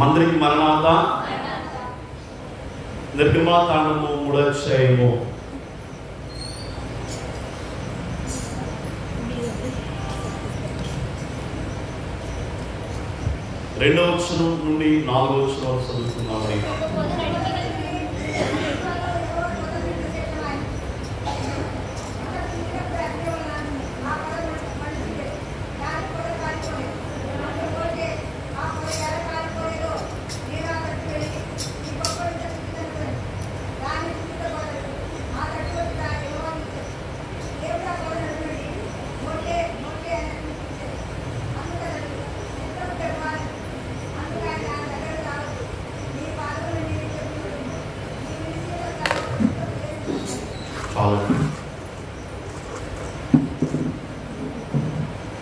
మందరికి మరణాత నిర్గమాకాండము 3వ అధ్యాయము 2వ వచనం నుండి 4వ వచనం వరకు చదువుతున్నాము.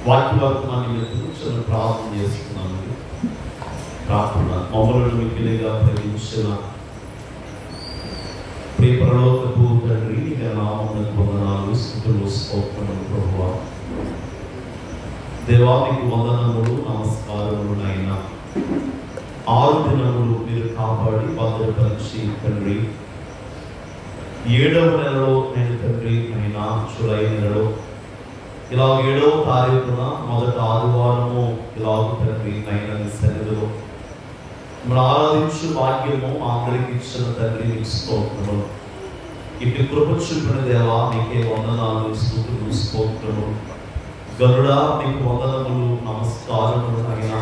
వాక్యవర్తమాన్ని కూర్చొని ప్రార్థన చేస్తున్నాను. ప్రార్థన మమ్మల్ని మిక్కిలిగా ప్రేమించిన ప్రియ పరలోకపు తండ్రి, నీ నామమునకు వందనాలు, స్తుతులు, స్తోత్రములు ప్రభువా. దేవా మీకు వందనములు, నమస్కారములు నాయనా. 6 దినములు మీరు కాపాడి భద్రపరిచి తండ్రి, 7వ నెలలో నేను తండ్రి అయినా జూలై నెలలో ఇలా 7వ తారీఖున మొదటి ఆదివారము ఇలా తండ్రి అయినా సన్నిధిలో మనం ఆరాధించు భాగ్యము అందరికి ఇచ్చిన తండ్రి నీకు స్తోత్రములు. ఇటు కృప చూపిన దేవా నీకే వందనాలు, స్తుతులు, స్తోత్రములు. గరుడా నీకు వందనములు, నమస్కారములు అయినా.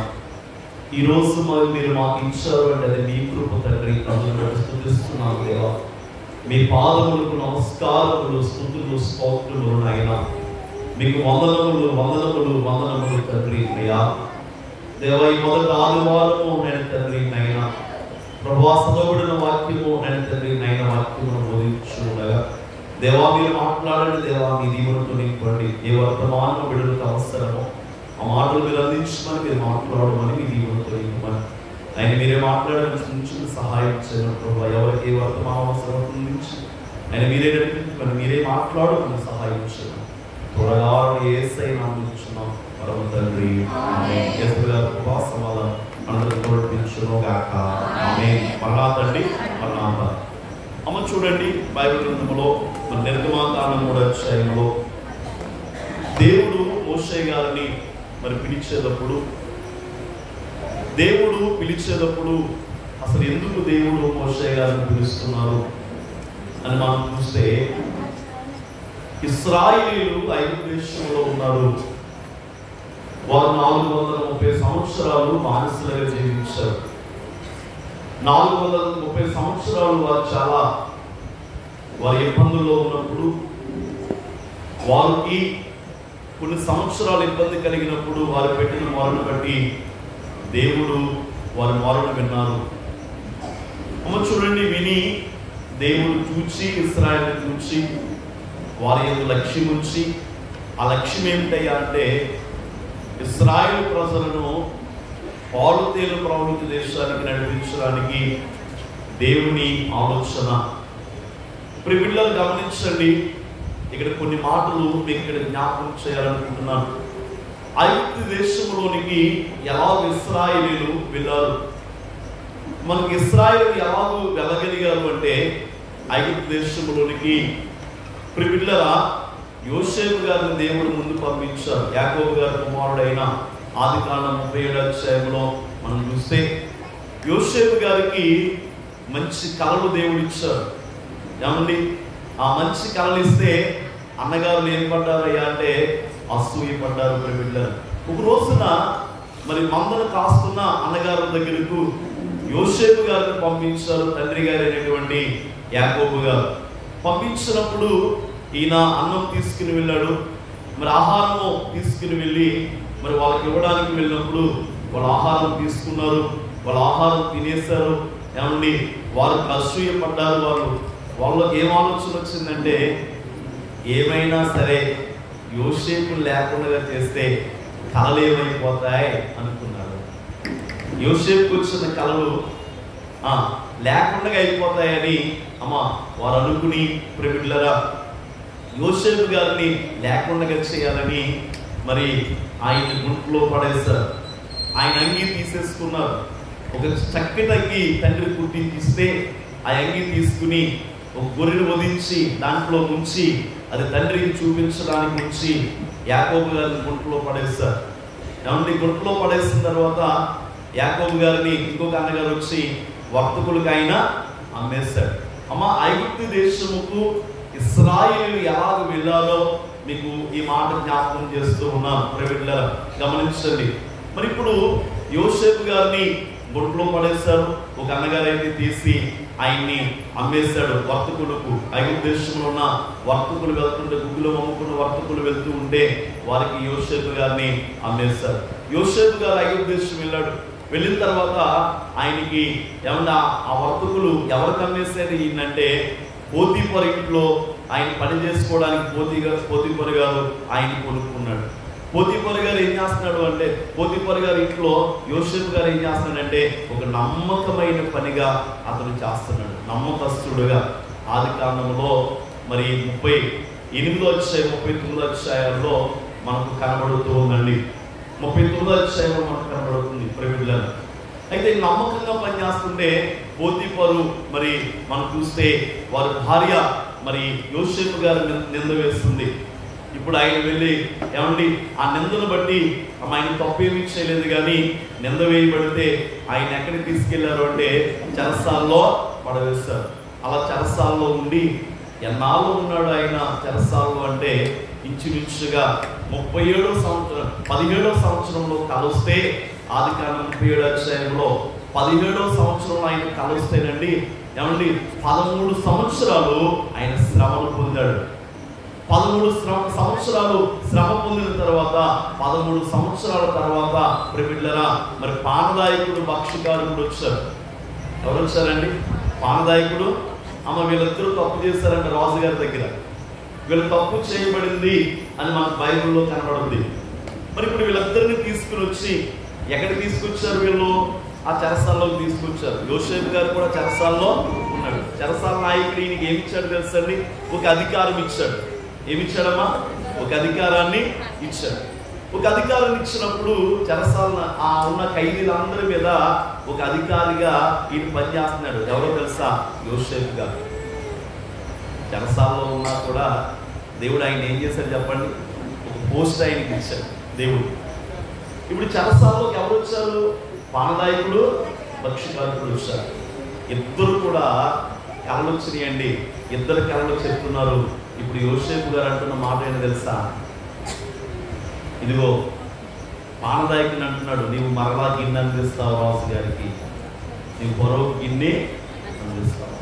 ఈరోజు మరి మీరు మాకు ఇచ్చారు అంటే అది మీ కృప తండ్రి. అందులో స్తుతిస్తున్నాను దేవా. మీ పాదములకు నమస్కారములు, స్తుతులు, స్తోత్రములు అయినా. మీకు వందనములు, వందనములు, వందనములు తండ్రి అయ్యా. దేవ ఈ మొదటి ఆదివారము నేను తండ్రి నైనా ప్రభువా చదవబడిన వాక్యము నేను తండ్రి నైనా వాక్యమును బోధించుండగా దేవా మీరు మాట్లాడండి. దేవా మీ దీవులతో నింపండి. ఏ వర్తమానం బిడ్డలకు అవసరమో ఆ మాటలు మీరు అందించమని, మీరు మాట్లాడమని మీ దీవులతో నింపమని ఆయన మీరే మాట్లాడని సహాయం చేయడం ప్రభు. ఎవరికి ఏ వర్తమానం అవసరం నుంచి ఆయన మీరే నడిపించమని, మీరే మాట్లాడమని సహాయం చేయడం త్వరగా యేసయ్య నామమున ఇచ్చున్నాం పరమ తండ్రి. ఆమేన్. యేసు గారి కృపా సమాధానం అందరికీ తోడ్పించును గాక. ఆమేన్. మరణాతండి మరణాత. అమ్మ చూడండి బైబిల్ గ్రంథంలో మన నిర్గమాకాండం 3వ అధ్యాయంలో దేవుడు మోషే గారిని మరి పిలిచేటప్పుడు అసలు ఎందుకు దేవుడు మోషే గారిని పిలుస్తున్నారు అని మనం చూస్తే, ఇశ్రాయేలీయులు ఐగుప్తు దేశంలో ఉన్నారు. వారు 430 సంవత్సరాలు బానిసలుగా జీవించారు. 430 సంవత్సరాలు వారు చాలా వారి ఇబ్బందుల్లో ఉన్నప్పుడు, వారికి కొన్ని సంవత్సరాలు ఇబ్బంది కలిగినప్పుడు వారు పెట్టిన మొరను బట్టి దేవుడు వారి మొరను విన్నారు. అమ్మ చూడండి, విని దేవుడు చూచి ఇశ్రాయేలుని చూచి వారి యొక్క లక్ష్యం ఉంచి, ఆ లక్ష్యం ఏమిటయ్యా అంటే ఇశ్రాయేలు ప్రజలను పాలుతేలు ప్రవృత్తి దేశానికి నడిపించడానికి దేవుని ఆలోచన. ఇప్పుడు పిల్లలు గమనించండి, ఇక్కడ కొన్ని మాటలు మీకు ఇక్కడ జ్ఞాపకం చేయాలనుకుంటున్నాను. ఐగుప్తు దేశంలోనికి ఎలాగో ఇశ్రాయేలీయులు వెళ్ళారు. మనకి ఇశ్రాయేలు ఎలాగో వెళ్ళగలిగారు అంటే ఐగుప్తు దేశంలోనికి పిల్లల యోసేపు గారిని దేవుడు ముందు పంపించారు. యాకోబు గారి కుమారుడైన ఆదికాండం 37వ అధ్యాయంలో మనం చూస్తే యోసేపు గారికి మంచి కళలు దేవుడు ఇచ్చారు. ఏమండి, ఆ మంచి కళలు ఇస్తే అన్నగారులు ఏం పడ్డారయ్యా అంటే అసూయ పడ్డారు. పిల్లలు ఒక రోజున మరి మందను కాస్తున్న అన్నగారుల దగ్గరకు యోసేపు గారిని పంపించారు. తండ్రి గారు అయినటువంటి యాకోబు గారు పంపించినప్పుడు ఈయన అన్నం తీసుకుని వెళ్ళాడు. మరి ఆహారము తీసుకుని వెళ్ళి మరి వాళ్ళకి ఇవ్వడానికి వెళ్ళినప్పుడు వాళ్ళు ఆహారం తీసుకున్నారు. వాళ్ళు ఆహారం తినేశారు. ఏమండి, వారు అసూయ పడ్డారు. వాళ్ళకి ఏం ఆలోచన వచ్చిందంటే, ఏమైనా సరే యోసేపు లేకుండా చేస్తే కళలు ఏమైపోతాయి అనుకున్నారు. యోసేపుకు వచ్చిన కళలు లేకుండా అయిపోతాయని వారు అనుకుని ప్రేమికులారా యోసేపు గారిని లేకుండా చేయాలని మరి ఆయన గుంపులో పడేశారు. ఆయన అంగీ తీసేసుకున్నారు. ఒక చక్కటి అంగి తండ్రి కుట్టించిస్తే ఆ అంగి తీసుకుని ఒక గొర్రెను వధించి దాంట్లో ముంచి అది తండ్రికి చూపించడానికి ముంచి యాకోబు గారిని గుంటలో పడేస్తారు. ఏమంటే గుంటలో పడేసిన తర్వాత యాకోబు గారిని ఇంకొక అన్నగారు వచ్చి వర్తకులకు ఆయన అమ్మేశాడు. అమ్మ, ఐగుప్తు దేశముకు ఇశ్రాయేలు ఎలాగ వెళ్ళాలో మీకు ఈ మాట జ్ఞాపకం చేస్తూ ఉన్నాను. ప్రైవేట్ల గమనించండి. మరి ఇప్పుడు యోసేపు గారిని గుంటలో పడేశారు. ఒక అన్నగారు అయితే తీసి ఆయన్ని అమ్మేశాడు వర్తకులకు. ఐగుప్తు దేశంలో ఉన్న వర్తకులు వెళ్తుంటే, గుగ్గులు అమ్ముకున్న వర్తకులు వెళ్తూ ఉంటే వారికి యోసేపు గారిని అమ్మేశారు. యోసేపు గారు ఐగుప్తు దేశం వెళ్ళాడు. వెళ్ళిన తర్వాత ఆయనకి ఏమన్నా ఆ వర్తకులు ఎవరికి అమ్మేసేది ఏంటంటే, పోతీఫర్ ఇంట్లో ఆయన పని చేసుకోవడానికి పోతీఫర్ గారు ఆయన కొనుక్కున్నాడు. పోతీఫర్ గారు ఏం చేస్తున్నాడు అంటే, పోతీఫర్ గారి ఇంట్లో యోసేపు గారు ఏం చేస్తున్నాడంటే ఒక నమ్మకమైన పనిగా అతను చేస్తున్నాడు, నమ్మకస్తుడుగా. ఆది కాండంలో మరి 38వ అధ్యాయం 39వ అధ్యాయాల్లో మనకు కనబడుతూ ఉందండి. 39వ అధ్యాయంలో మనకు కనబడుతుంది ప్రేమికులను. అయితే నమ్మకంగా పనిచేస్తుంటే పోతీఫరు మరి మనం చూస్తే వారి భార్య మరి యోసేపు గారు నింద వేస్తుంది. ఇప్పుడు ఆయన వెళ్ళి ఏమండి ఆ నిందను బట్టి ఆయన తప్పేమీ చేయలేదు, కానీ నింద వేయబడితే ఆయన ఎక్కడికి తీసుకెళ్లారు అంటే చెరసాల్లో పడవేస్తారు. అలా చెరసాల్లో ఉండి ఎన్నాళ్ళు ఉన్నాడు ఆయన చెరసాల్లో అంటే ఇంచుమించుగా 37వ సంవత్సరం 17వ సంవత్సరంలో కలుస్తే, ఆది కాండం 37వ అధ్యాయంలో 17వ సంవత్సరంలో ఆయన కలుస్తేనండి ఏమండి 13 సంవత్సరాలు ఆయన శ్రమను పొందాడు. 13 సంవత్సరాలు శ్రమ పొందిన తర్వాత 13 సంవత్సరాల తర్వాత ప్రిమిడ్లరా మరి పానదాయకుడు భక్ష్యకారుడు వచ్చారు. ఎవరు వచ్చారండి? పానదాయకుడు. అమ్మ, వీళ్ళిద్దరూ తప్పు చేశారంట రాజుగారి దగ్గర. వీళ్ళు తప్పు చేయబడింది అని మనకు బైబిల్లో కనబడుతుంది. మరి ఇప్పుడు వీళ్ళిద్దరిని తీసుకుని వచ్చి ఎక్కడికి తీసుకొచ్చారు? వీళ్ళు ఆ చెరసాల్లోకి తీసుకొచ్చారు. యోసేపు గారు కూడా చెరసాల్లో ఉన్నాడు. చెరసాల నాయకుడు ఈయనకి ఏమి ఇచ్చాడు తెలుసండి? ఒక అధికారం ఇచ్చాడు. ఏమిచ్చాడమ్మా? ఒక అధికారాన్ని ఇచ్చాడు. ఒక అధికారాన్ని ఇచ్చినప్పుడు చెరసాల ఆ ఉన్న ఖైదీలందరి మీద ఒక అధికారిగా ఈయన పనిచేస్తున్నాడు. ఎవరో తెలుసా? యోసేపు గారు. చెరసాలలో ఉన్నా కూడా దేవుడు ఆయన ఏం చేశాడు చెప్పండి? ఒక పోస్ట్ ఆయనకి ఇచ్చాడు దేవుడు. ఇప్పుడు చెరసాలలోకి ఎవరు వచ్చారు? పానదాయకుడు, భక్ష్యకారుడు వచ్చారు. ఇద్దరు కూడా కళలు వచ్చినాయండి. ఇద్దరు కళలు చెప్తున్నారు. ఇప్పుడు యోసేపు గారు అంటున్న మాట ఏంటో తెలుసా? ఇదిగో పానదాయకుని అంటున్నాడు, నీవు మరలా గిన్నె అందిస్తావు రాజు గారికి, నీవు పొరవు గిన్నె అందిస్తావు.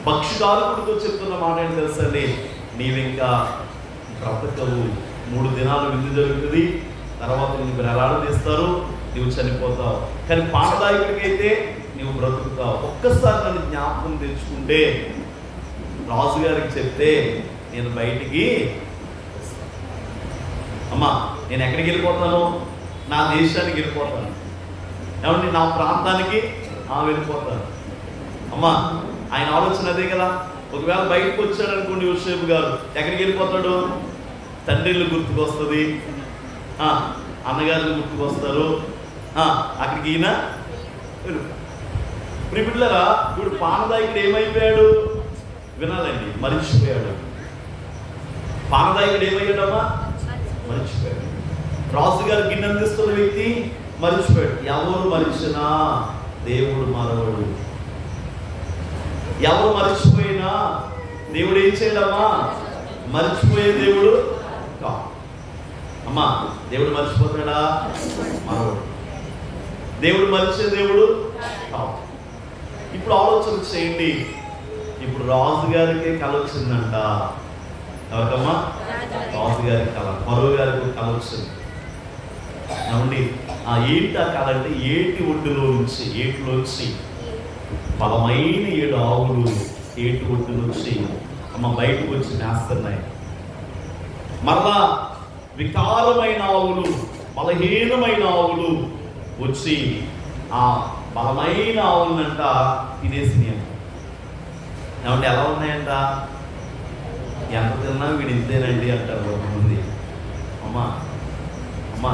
భక్ష్యకారుడితో చెప్తున్న మాట ఏంటో తెలుసండి? నీవింకా బ్రతకవు, 3 దినాలు విందు జరుగుతుంది, తర్వాత నీకు ఎలాడు తీస్తారు, నీవు చనిపోతావు. కానీ పానదాయకుడికి అయితే నీవు బ్రతుకుతావు. ఒక్కసారి నన్ను జ్ఞాపకం తెచ్చుకుంటే రాజుగారికి చెప్తే నేను బయటికి అమ్మా, నేను ఎక్కడికి వెళ్ళిపోతాను? నా దేశానికి వెళ్ళిపోతాను. ఏమండి, నా ప్రాంతానికి వెళ్ళిపోతాను. అమ్మా, ఆయన ఆలోచన అదే కదా. ఒకవేళ బయటకు వచ్చాడు అనుకోండి యోసేపు గారు, ఎక్కడికి వెళ్ళిపోతాడు? తండ్రిళ్ళు గుర్తుకొస్తుంది, అన్నగారులు గుర్తుకొస్తారు, అక్కడికి ఈయన ప్రిమిడ్లరా. ఇప్పుడు పానదాయకుడు ఏమైపోయాడు? వినాలండి, మరిచిపోయాడు. పానదాయకుడు ఏమయ్యాడమ్మా? మరిచిపోయాడు. రాజుగారు గిన్నె అందిస్తున్న వ్యక్తి మరిచిపోయాడు. ఎవరు మరిచినా దేవుడు మరవడు. ఎవరు మరిచిపోయినా దేవుడు ఏం చేయడమ్మా? మరిచిపోయే దేవుడు కా. అమ్మా, దేవుడు మర్చిపోతాడా? మరవడు. దేవుడు మరిచే దేవుడు కావు. ఇప్పుడు ఆలోచన చేయండి. ఇప్పుడు రాజుగారికి కళ వచ్చిందంట. ఎవరికమ్మా? రాజుగారికి కళ. మరో గారికి కళ వచ్చింది. ఏమండి, ఆ ఏంటి ఆ కళ అంటే ఏటి ఒడ్డులోంచి, ఏటిలోంచి బలమైన 7 ఆవులు ఏటి ఒడ్డులోంచి అమ్మ బయటకు వచ్చి మేస్తున్నాయి. మరలా వికారమైన ఆవులు, బలహీనమైన ఆవులు వచ్చి ఆ బలమైన ఆవులనంట తినేసినాయి. ఏమంటే ఎలా ఉన్నాయంట? ఎంత తిన్నా వీడు ఇంతేనండి అంటారు కొంతమంది. అమ్మా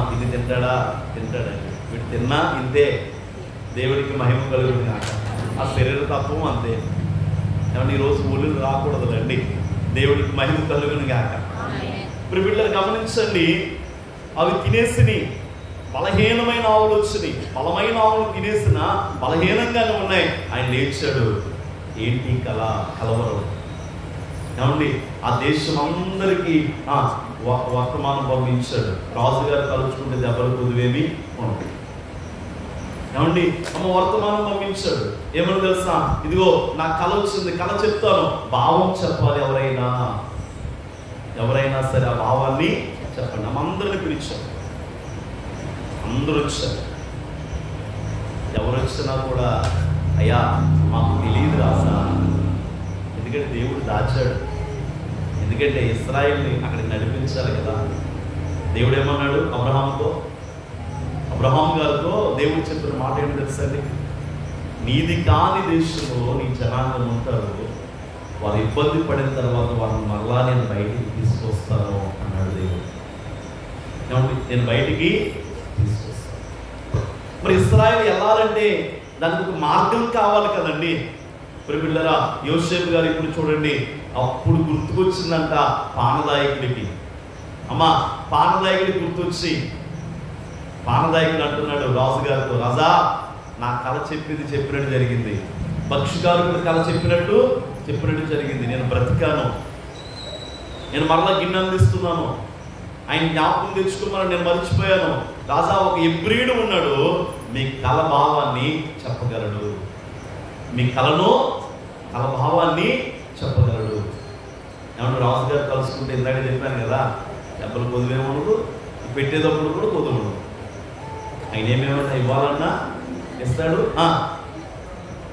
తిని తింటాడా? తింటాడండి. వీడు తిన్నా ఇంతే. దేవుడికి మహిమ కలుగుతుంది కాక. ఆ శరీర తత్వం అంతే. ఏమన్నా ఈరోజు ఊళ్ళు రాకూడదులండి. దేవుడికి మహిమ కలుగును కాక. ఇప్పుడు వీళ్ళని గమనించండి, అవి తినేసిని బలహీనమైన ఆవులు వచ్చినాయి. బలమైన ఆవులు తినేసిన బలహీనంగానే ఉన్నాయి. ఆయన లేచాడు. ఏంటి కలవరం ఏమండి? ఆ దేశం అందరికీ వర్తమానం పంపించాడు. రాజుగారు కలుచుకుంటే దెబ్బలు కుదువేమి ఉండవు. ఏమండి? వర్తమానం పంపించాడు. ఏమని తెలుసా? ఇదిగో నాకు కళ వచ్చింది, కళ చెప్తాను, భావం చెప్పాలి. ఎవరైనా సరే ఆ భావాన్ని చెప్పండి. అందరిని పిలిచాడు. అందరూ వచ్చారు. ఎవరు వచ్చినా కూడా అయ్యా మాకు తెలియదు రాసా. ఎందుకంటే దేవుడు దాచాడు. ఎందుకంటే ఇశ్రాయేల్ని అక్కడికి నడిపించాలి కదా. దేవుడు ఏమన్నాడు అబ్రహాం గారితో దేవుడు చెప్పిన మాట ఏంటి తెలుసండి? నీది కాని దేశంలో నీ జనాంగం ఉంటారు, వారు ఇబ్బంది పడిన తర్వాత వారిని మరలా నేను బయటికి తీసుకొస్తాను అన్నాడు దేవుడు. నేను బయటికి తీసుకొస్తాను. మరి ఇశ్రాయేలు వెళ్ళాలంటే దానికి ఒక మార్గం కావాలి కదండి. పిల్లరా, యోసేపు గారు ఇప్పుడు చూడండి, అప్పుడు గుర్తుకొచ్చిందంట పానదాయకుడికి. పానదాయకుడికి గుర్తొచ్చి పానదాయకుడు అంటున్నాడు రాజుగారితో, రాజా నా కళ చెప్పినట్టు జరిగింది. పక్షికారుడు కళ చెప్పినట్టు జరిగింది. నేను బ్రతికాను, నేను మరలా గిన్నె అందిస్తున్నాను. ఆయన జ్ఞాపకం తెచ్చుకోమని నేను మర్చిపోయాను. రాజా, ఒక ఎబ్రీడు ఉన్నాడు, మీ కళ భావాన్ని చెప్పగలడు. మీ కళ భావాన్ని చెప్పగలడు. ఏమన్నా రాజుగారు కలుసుకుంటే ఇందాక చెప్పాను కదా, దెబ్బలు కొదువేమనదు, పెట్టేటప్పుడు కూడా కొదువడు. ఆయన ఏమేమన్నా ఇవ్వాలన్నా ఇస్తాడు,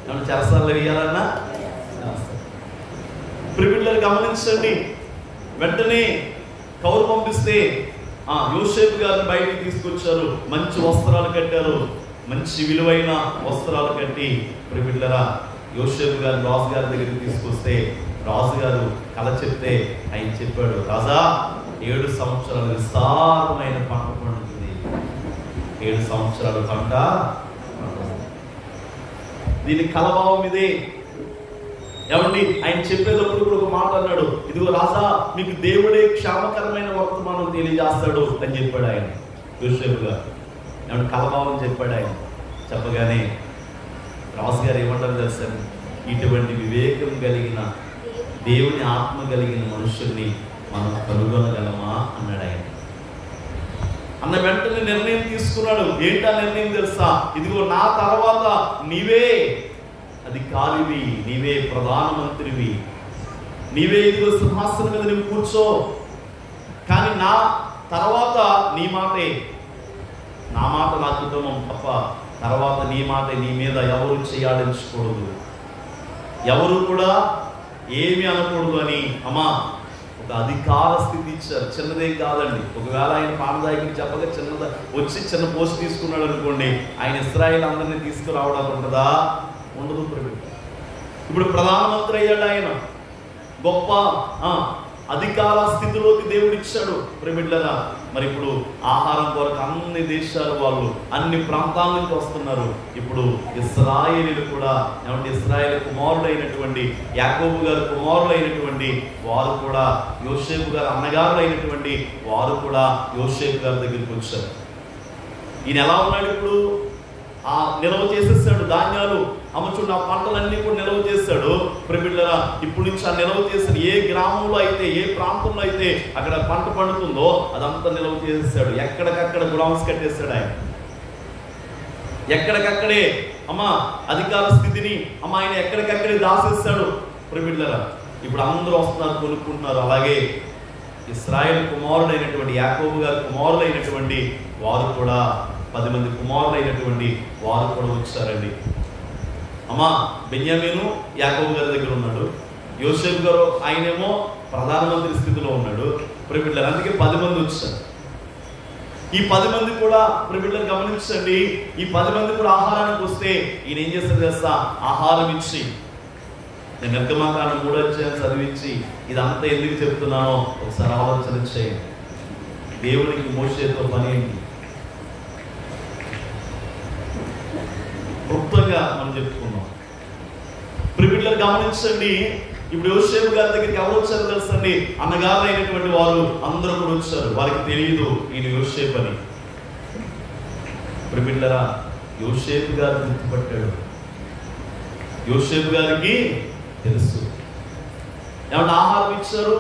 ఏమన్నా చెరసాల్లో వేయాలన్నా చేస్తాడు. ప్రియులారా గమనించండి, వెంటనే కౌరు పంపిస్తే యోసేపు గారిని బయటికి తీసుకొచ్చారు. మంచి వస్త్రాలు కట్టారు, మంచి విలువైన వస్త్రాలు కట్టి ప్రియులారా యోసేపు గారిని రాజుగారి దగ్గరికి తీసుకొస్తే రాజుగారు కళ చెప్తే ఆయన చెప్పాడు, రాజా 7 సంవత్సరాలు విస్తారమైన పంట పండుతుంది. 7 సంవత్సరాల పంట. దీని కలభావం ఇదే. ఏమండి? ఆయన చెప్పేటప్పుడు కూడా ఒక మాట అన్నాడు, ఇదిగో రాజా మీకు దేవుడే క్షేమకరమైన వర్తమానం తెలియజేస్తాడు అని చెప్పాడు ఆయన యోసేపు గారు. ఏమంటే కలభావం చెప్పాడు ఆయన. చెప్పగానే రాజుగారు ఏమంటారు తెలుసండి? ఇటువంటి వివేకం కలిగిన దేవుని ఆత్మ కలిగిన మనుషుల్ని మనం కనుగొనగలమా అన్నాడు ఆయన. అన్న వెంటనే నిర్ణయం తీసుకున్నాడు. ఏంటా నిర్ణయం తెలుసా? ఇదిగో నా తర్వాత నీవే అధికారివి, నీవే ప్రధానమంత్రివి, నీవే ఇదిగో సింహాసనం మీద నువ్వు కూర్చో. కానీ నా తర్వాత నీ మాటే, నా మాట నా కుటుంబం తప్ప తర్వాత నీ మాట నీ మీద ఎవరు చేయాలించకూడదు, ఎవరు కూడా ఏమి అనకూడదు అని ఒక అధికార స్థితి ఇచ్చారు. చిన్నదేం కాదండి. ఒకవేళ ఆయన పానదాయకుడు చెప్పగా చిన్న పోస్ట్ తీసుకున్నాడు అనుకోండి, ఆయన ఇశ్రాయేలు అందరినీ తీసుకురావడానికి ఉంటుందా? ఉండదు. ఇప్పుడు ప్రధానమంత్రి అయ్యాడు ఆయన. గొప్ప అధికార స్థితిలోకి దేవుడు ఇచ్చాడు ప్రిమిడ్లరా. మరి ఇప్పుడు ఆహారం కొరకు అన్ని దేశాల వాళ్ళు అన్ని ప్రాంతాల నుంచి వస్తున్నారు. ఇప్పుడు ఇశ్రాయేలీలు కూడా ఏమంటే ఇశ్రాయేలు కుమారుడైనటువంటి యాకోబు గారు కుమారులైనటువంటి వారు కూడా యోసేపు గారు అన్నగారులు అయినటువంటి వారు కూడా యోసేపు గారి దగ్గరికి వచ్చారు. ఈయన ఎలా ఉన్నాడు? ఇప్పుడు నిల్వ చేసేసాడు ధాన్యాలు, అమ్మచుండి ఆ పంటలన్నీ కూడా నిల్వ చేశాడు. ప్రిమిడ్లరా ఇప్పుడు నుంచి ఆ నిల్వ చేసిన ఏ గ్రామంలో అయితే ఏ ప్రాంతంలో అయితే అక్కడ పంట పండుతుందో అదంతా నిల్వ చేసేసాడు. ఎక్కడికక్కడ గుడామ్స్ కట్టేశాడు ఆయన. ఎక్కడికక్కడే అధికార స్థితిని ఆయన ఎక్కడికక్కడే దాసేస్తాడు ప్రిమిడ్లరా. ఇప్పుడు అందరూ వస్తున్నారు, కొనుక్కుంటున్నారు. అలాగే ఇశ్రాయేలు కుమారుడైనటువంటి యాకోబు గారి కుమారులైనటువంటి వారు కూడా 10 మంది కుమారులైనటువంటి వారు కూడా వచ్చారండి. బెన్యామీను యాకోబు గారి దగ్గర ఉన్నాడు. యోసేపు గారు ఆయనేమో ప్రధానమంత్రి స్థితిలో ఉన్నాడు. ప్రియులారా అందుకే 10 మంది వచ్చారు. ఈ 10 మంది కూడా ప్రియులారా గమనించండి, ఈ 10 మంది కూడా ఆహారానికి వస్తే ఈయన ఏం చేస్తారు తెలుసా? ఆహారం ఇచ్చి, నేను నిర్గమకాండం 3వ అధ్యాయం చదివించి ఇదంతా ఎందుకు చెప్తున్నానో ఒకసారి ఆలోచన చేయండి. దేవునికి మోషేతో పని ఏంటి? విధంగా మనం చెప్పుకున్నాం. ప్రియులారా గమనించండి, ఇప్పుడు యోసేపు గారి దగ్గరికి ఎవరు వచ్చారో తెలుసండి, అన్నగారు అయినటువంటి వారు అందరూ కూడా వచ్చారు. వారికి తెలియదు ఈయన యోసేపు అని. ప్రియులారా యోసేపు గారు గుర్తుపట్టాడు. యోసేపు గారికి తెలుసు. ఏమంటే ఆహారం ఇచ్చారు,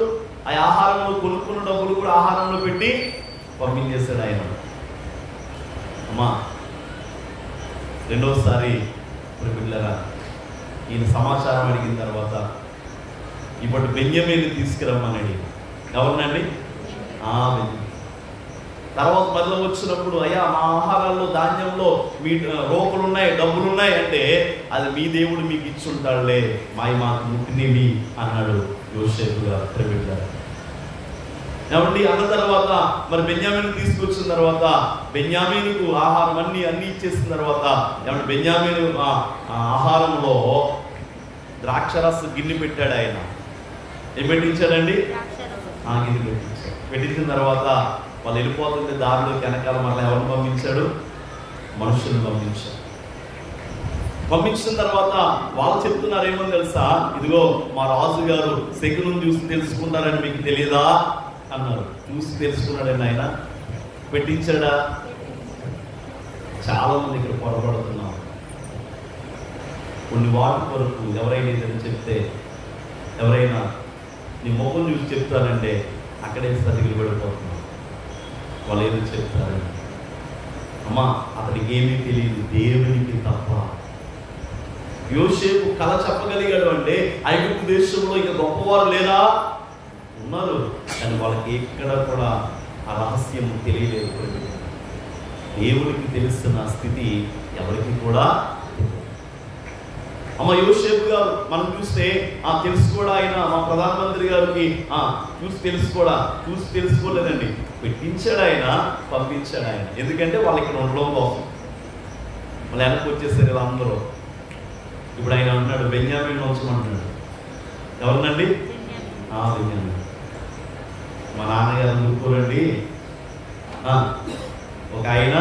ఆ ఆహారంలో కొనుక్కున్న డబ్బులు కూడా ఆహారంలో పెట్టి పంపించేశాడు ఆయన. అమ్మా రెండోసారి ప్రియులారా ఈయన సమాచారం అడిగిన తర్వాత ఇప్పుడు బెన్యామీను తీసుకురమ్మనండి. ఎవరినండి? తర్వాత మళ్ళీ వచ్చినప్పుడు, అయ్యా మా ఆహారాల్లో ధాన్యంలో మీ రోకలు ఉన్నాయి, డబ్బులు ఉన్నాయి అంటే, అది మీ దేవుడు మీకు ఇచ్చి ఉంటాడులే, మాకు ముట్టినవి అన్నాడు యోసేపు గారు. ప్రియులారా ఏమండి అన్న తర్వాత మరి బెన్యామీను తీసుకొచ్చిన తర్వాత బెన్యామీనుకు ఆహారం అన్ని ఇచ్చేసిన తర్వాత ఏమంటే బెన్యామీను ఆహారంలో ద్రాక్షరస గిన్నె పెట్టాడు. ఆయన ఏం పెట్టించాడండి? గిన్నె పెట్టించాడు. పెట్టించిన తర్వాత వాళ్ళు వెళ్ళిపోతుంటే దారిలోకి వెనకాల మళ్ళీ ఎవరిని పంపించాడు? మనుషులను పంపించాడు. పంపించిన తర్వాత వాళ్ళు చెప్తున్నారు ఏమని తెలుసా, ఇదిగో మా రాజు గారు శకునం చూసి తెలుసుకుంటారని మీకు తెలియదా అన్నారు. చూసి తెలుసుకున్నాడండి ఆయన. పెట్టించాడా? చాలా మంది ఇక్కడ పొరపడుతున్నాం. కొన్ని వాటి కొరకు ఎవరైనా ఏదైనా చెప్తే, ఎవరైనా నీ ముఖం చూసి చెప్తానంటే అక్కడే సరిగ్గా పడిపోతున్నాం. వాళ్ళు ఏదో చెప్తారు. అమ్మా అతనికి ఏమీ తెలియదు, దేవునికి తప్ప. యోసేపు కళ చెప్పగలిగాడు అంటే ఐగుప్తు దేశంలో ఇక గొప్పవారు లేదా? ఉన్నారు, కానీ వాళ్ళకి ఎక్కడ కూడా ఆ రహస్యం తెలియలేదు. దేవుడికి తెలుస్తున్న స్థితి ఎవరికి కూడా. అమ్మ యోసేపు గారు మనం చూస్తే తెలుసుకోడా ఆయన మా ప్రధానమంత్రి గారికి చూసి తెలుసుకోలేదండి. పెట్టించాడు ఆయన, పంపించాడు ఆయన. ఎందుకంటే వాళ్ళకి ఇక్కడ ఉండడం కోసం. మళ్ళీ వెనక్కి వచ్చేసారు ఇలా అందరూ. ఇప్పుడు ఆయన అంటున్నాడు బెన్యామీను ఉంచమంటున్నాడు. ఎవరినండి? బెన్యామీను. మా నాన్నగారు ఊరుకోరండి. ఒక ఆయన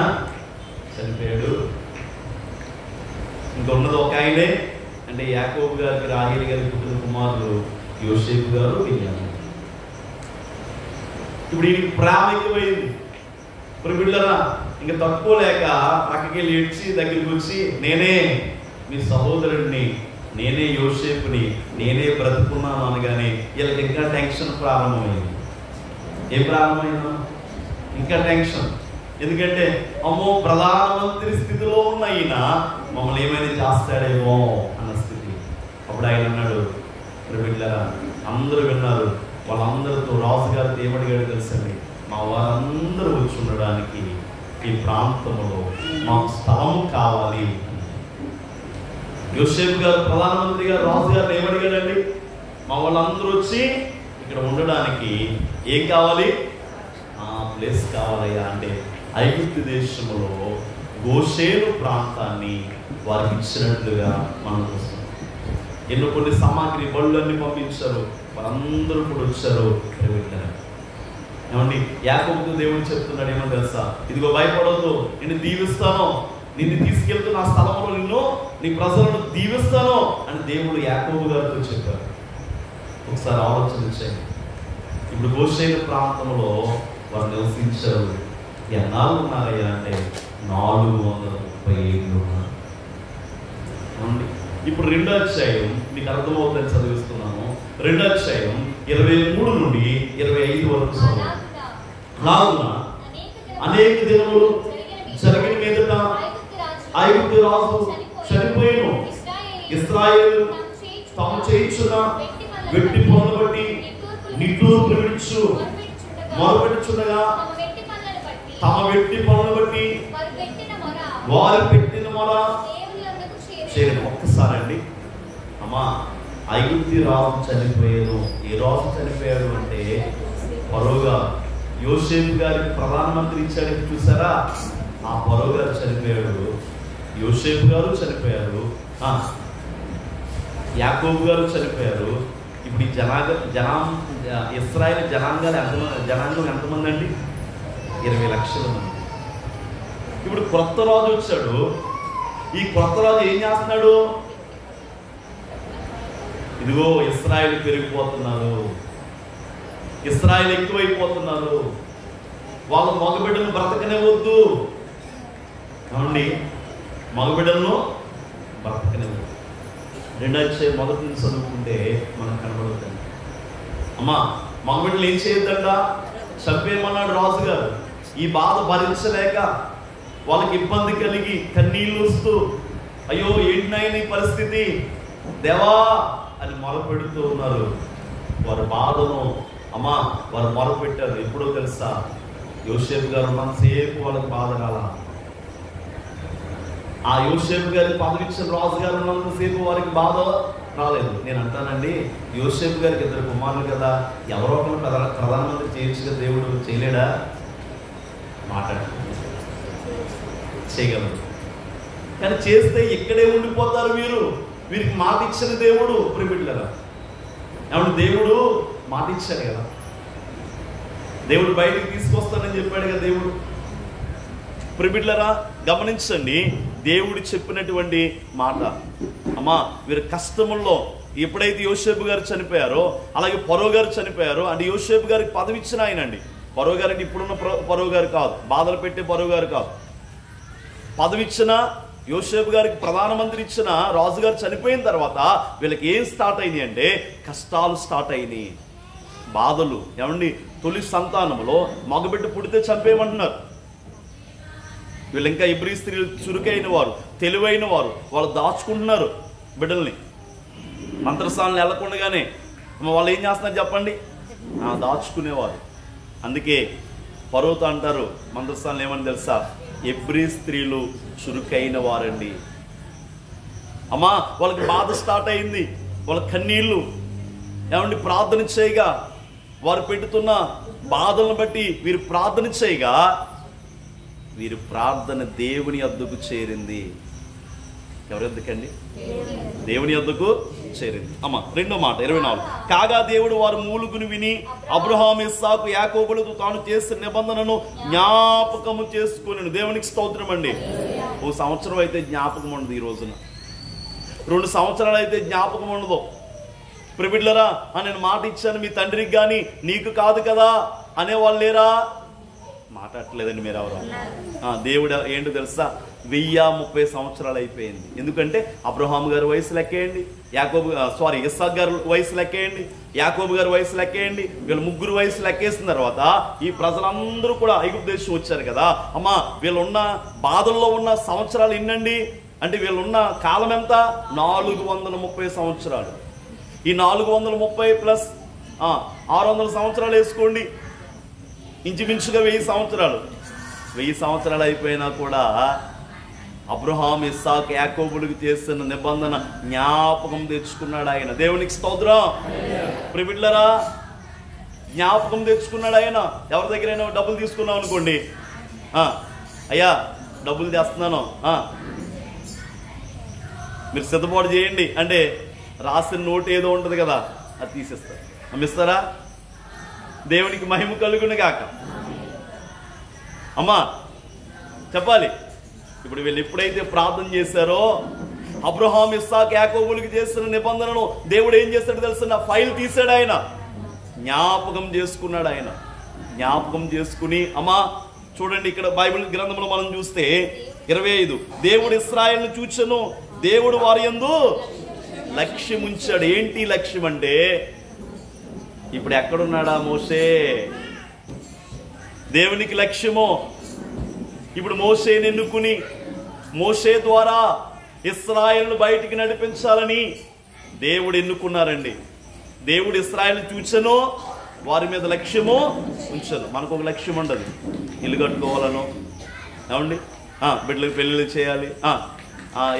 చనిపోయాడు, ఇంకొన్నది ఒక ఆయనే. అంటే యాకోబు గారికి రాహేలు గారికి పుట్టిన కుమారులు యోసేపు గారు, బెన్యామీను. ఇప్పుడు ఈయనకి ప్రేమ ఎక్కువైంది. ఇప్పుడు బిడ్డరా ఇంకా తట్టుకోలేక పక్కకి వెళ్ళి ఏడ్చి దగ్గరికి వచ్చి, నేనే మీ సహోదరుడిని, నేనే యోసేపుని, నేనే బ్రతుకున్నాను అనగానే వీళ్ళకి ఇంకా టెన్షన్ ప్రారంభమైంది. ఏం ప్రారంభమైందా? ఇంకా టెన్షన్. ఎందుకంటే అమ్మో ప్రధానమంత్రి స్థితిలో ఉన్న ఈయన మమ్మల్ని ఏమైనా చేస్తాడేమో అన్న స్థితి. అప్పుడు ఆయన అన్నాడు, బిడ్డరా అందరూ విన్నారు. వాళ్ళందరితో రాజుగారితో ఏమడిగాడు తెలుసండి, మా వారందరూ వచ్చి ఉండడానికి ఈ ప్రాంతంలో మాకు స్థలం కావాలి. యోసేపు గారు ప్రధానమంత్రి గారు రాజుగారిని ఏమడిగాడండి, మా వాళ్ళందరూ వచ్చి ఇక్కడ ఉండడానికి ఏం కావాలి? ప్లేస్ కావాలయ్యా అంటే ఐగుప్తు దేశంలో గోషేను ప్రాంతాన్ని వారికి ఇచ్చినట్లుగా మనం చూస్తాం. కొన్ని సామాగ్రి బళ్ళన్నీ పంపించారు, వారందరూ కూడా వచ్చారు. ఏమండి యాకోబుతో దేవుడు చెప్తున్నాడు ఏమో తెలుసా, ఇదిగో భయపడవద్దు, నిన్ను దీవిస్తాను, నిన్ను తీసుకెళ్తున్న ఆ స్థలంలో నీ ప్రజలను దీవిస్తాను అని దేవుడు యాకోబు గారితో చెప్పారు. ఒకసారి ఆలోచించండి. ఇప్పుడు గోషేను ప్రాంతంలో వారు నివసించారు. ఎన్నాళ్ళు ఉన్నారయ్యా అంటే 430 ఏళ్ళు ఉన్నారు. ఇప్పుడు 2వ అధ్యాయం మీకు అర్థమవుతుందని చదివిస్తున్నాను. 2వ అధ్యాయం 23 నుండి 25 వరకు చదువు. కావున అనేక దినములు జరిగిన మీదట ఐగుప్తు రాజు చనిపోయిను. ఇశ్రాయేలు తాము చేయించున్న వెట్టి పనులు బట్టి నిట్టూర్పులు విడుచు మొరపెట్టుచుండగా తమ వెట్టి పనులు బట్టి వారు పెట్టిన మొర చేయడం. ఒక్కసారి అండి అమ్మా, ఐగుప్తు రాజు చనిపోయాను. ఏ రాజు చనిపోయాడు అంటే ఫరోగా. యోసేపు గారికి ప్రధానమంత్రి ఇచ్చాడు చూసారా, ఆ ఫరో గారు చనిపోయాడు, యోసేపు గారు చనిపోయారు, యాకోబు గారు చనిపోయారు. ఇప్పుడు ఈ ఇశ్రాయేలు జనాంగం ఎంతమంది అండి? 20 లక్షల మంది. ఇప్పుడు కొత్త రాజు వచ్చాడు. ఈ కొత్త రాజు ఏం చేస్తున్నాడు? ఇదిగో ఇశ్రాయేలు పెరిగిపోతున్నారు, ఇశ్రాయేలు ఎక్కువైపోతున్నారు, వాళ్ళ మగబిడ్డను బ్రతకనివ్వద్దు. ఏమండి, మగబిడ్డలను బ్రతకనివ్వద్దు. 2వ అధ్యాయం మొదటి నుంచి చదువుకుంటే మనకు కనబడుతుంది. అమ్మా, మగబిడ్డలు ఏం చేయొద్దంట? చంపేయమన్నాడు రాజుగారు. ఈ బాధ భరించలేక వాళ్ళకి ఇబ్బంది కలిగి కన్నీళ్ళు వస్తూ, అయ్యో ఏంటైనా ఈ పరిస్థితి దేవా అని మొరపెడుతూ ఉన్నారు. వారి బాధను అమ్మా వారు మొరపెట్టారు. ఎప్పుడో తెలుసా? యోసేపు గారు ఉన్నంతసేపు వాళ్ళకి బాధ రాల. ఆ యోసేపు గారికి పదవిచ్చిన రాజు గారు ఉన్నంతసేపు వారికి బాధ రాలేదు. నేను అంటానండి, యోసేపు గారికి 2 కుమారులు కదా, ఎవరో ఒకరు ప్రధానమంత్రి చేయొచ్చుగా, దేవుడు చేయలేడా? చేయగలరు, కానీ చేస్తే ఇక్కడే ఉండిపోతారు వీరు. వీరికి మాట ఇచ్చిన దేవుడు ప్రిమిట్లరా. ఏమంటే దేవుడు మాట ఇచ్చాడు కదా, దేవుడు బయటికి తీసుకొస్తానని చెప్పాడు కదా దేవుడు. ప్రిమిట్లరా గమనించండి, దేవుడు చెప్పినటువంటి మాట. అమ్మా, వీరి కష్టముల్లో ఎప్పుడైతే యోసేపు గారు చనిపోయారో, అలాగే ఫరో గారు చనిపోయారో, అంటే యోసేపు గారికి పదవి ఇచ్చిన ఆయన అండి. ఫరో గారు అంటే ఇప్పుడున్న ఫరో గారు కాదు, బాధలు పెట్టే ఫరో గారు కాదు. పదవి ఇచ్చిన యోసేపు గారికి ప్రధానమంత్రి ఇచ్చిన రాజుగారు చనిపోయిన తర్వాత వీళ్ళకి ఏం స్టార్ట్ అయింది అంటే కష్టాలు స్టార్ట్ అయినాయి, బాధలు. ఏమండి, తొలి సంతానంలో మగబిడ్డ పుడితే చంపేయమంటున్నారు. వీళ్ళు ఇంకా ఇబ్రీ స్త్రీలు చురుకైన వారు, తెలివైన వారు, వాళ్ళు దాచుకుంటున్నారు బిడ్డల్ని. మంత్రస్థానాలు వెళ్ళకుండానే వాళ్ళు ఏం చేస్తున్నారు చెప్పండి? దాచుకునేవారు. అందుకే ఫరోతో అంటారు మంత్రస్థానాలు ఏమని తెలుసా? ఎబ్రీ స్త్రీలు చురుకైన వారండి. అమ్మా, వాళ్ళకి బాధ స్టార్ట్ అయింది, వాళ్ళ కన్నీళ్ళు. ఏమండి, ప్రార్థన చేయగా వారు పెడుతున్న బాధలను బట్టి వీరు ప్రార్థన చేయగా వీరి ప్రార్థన దేవుని యొద్దకు చేరింది. ఎవరి యొద్దకండి? దేవుని యొద్దకు చేరింది. అమ్మ, 2వ మాట 24. కాగా దేవుడు వారు మూలుగును విని అబ్రహాము, ఇస్సాకు, యాకోబులతో తాను చేసిన నిబంధనను జ్ఞాపకము చేసుకుని. దేవునికి స్తోత్రం అండి. 1 సంవత్సరం అయితే జ్ఞాపకం ఉండదు, ఈ రోజున 2 సంవత్సరాలు అయితే జ్ఞాపకం ఉండదు. ప్రిబిడ్లరా, నేను మాట ఇచ్చాను మీ తండ్రికి కానీ నీకు కాదు కదా అనేవాళ్ళు లేరా? మాట్లాడలేదండి మీరు ఎవరు? దేవుడు ఏంటో తెలుసా? 1030 సంవత్సరాలు అయిపోయింది. ఎందుకంటే అబ్రహాము గారి వయసు లెక్కేయండి, ఇస్సాకు గారి వయసు లెక్కేయండి, యాకోబు గారి వయసు లెక్కేయండి. వీళ్ళ ముగ్గురు వయసు లెక్కేసిన తర్వాత ఈ ప్రజలందరూ కూడా ఐగుప్తు దేశం వచ్చారు కదా. అమ్మా, వీళ్ళున్న బాధల్లో ఉన్న సంవత్సరాలు ఎన్నండి అంటే వీళ్ళున్న కాలం ఎంత? 430 సంవత్సరాలు. ఈ 430 ప్లస్ 600 సంవత్సరాలు వేసుకోండి, ఇంచుమించుగా 1000 సంవత్సరాలు. 1000 సంవత్సరాలు అయిపోయినా కూడా అబ్రహాం, ఇస్సాకు, యాకోబులకు చేస్తున్న నిబంధన జ్ఞాపకం తెచ్చుకున్నాడు ఆయన. దేవునికి స్తోత్రం. ప్రిబిడ్లరా, జ్ఞాపకం తెచ్చుకున్నాడు ఆయన. ఎవరి దగ్గరైనా డబ్బులు తీసుకున్నాం అనుకోండి, అయ్యా డబ్బులు తెస్తున్నాను, మీరు సిద్ధపాటు చేయండి అంటే రాసిన నోటు ఏదో ఉంటుంది కదా, అది తీసేస్తారు. అమ్మిస్తారా? దేవునికి మహిమ కలుగును గాక. అమ్మా చెప్పాలి. ఇప్పుడు వీళ్ళు ఎప్పుడైతే ప్రార్థన చేశారో, అబ్రహాం, ఇస్సాకు, యాకోబులకు చేస్తున్న నిబంధనను దేవుడు ఏం చేస్తాడు తెలుసా? ఫైల్ తీసాడు ఆయన, జ్ఞాపకం చేసుకున్నాడు ఆయన. జ్ఞాపకం చేసుకుని అమ్మా చూడండి, ఇక్కడ బైబిల్ గ్రంథంలో మనం చూస్తే 25, దేవుడు ఇశ్రాయేలును చూచెను, దేవుడు వారి యందు లక్ష్యం ఉంచాడు. ఏంటి లక్ష్యం అంటే, ఇప్పుడు ఎక్కడున్నాడా మోషే? దేవునికి లక్ష్యమో ఇప్పుడు మోషేని ఎన్నుకుని మోషే ద్వారా ఇశ్రాయేలును బయటికి నడిపించాలని దేవుడు ఎన్నుకున్నారండి. దేవుడు ఇశ్రాయేలును చూచెను, వారి మీద లక్ష్యమో ఉంచను. మనకు ఒక లక్ష్యం ఉండదు, ఇల్లు కట్టుకోవాలను, ఏమండి, బిడ్డలకు పెళ్ళిళ్ళు చేయాలి,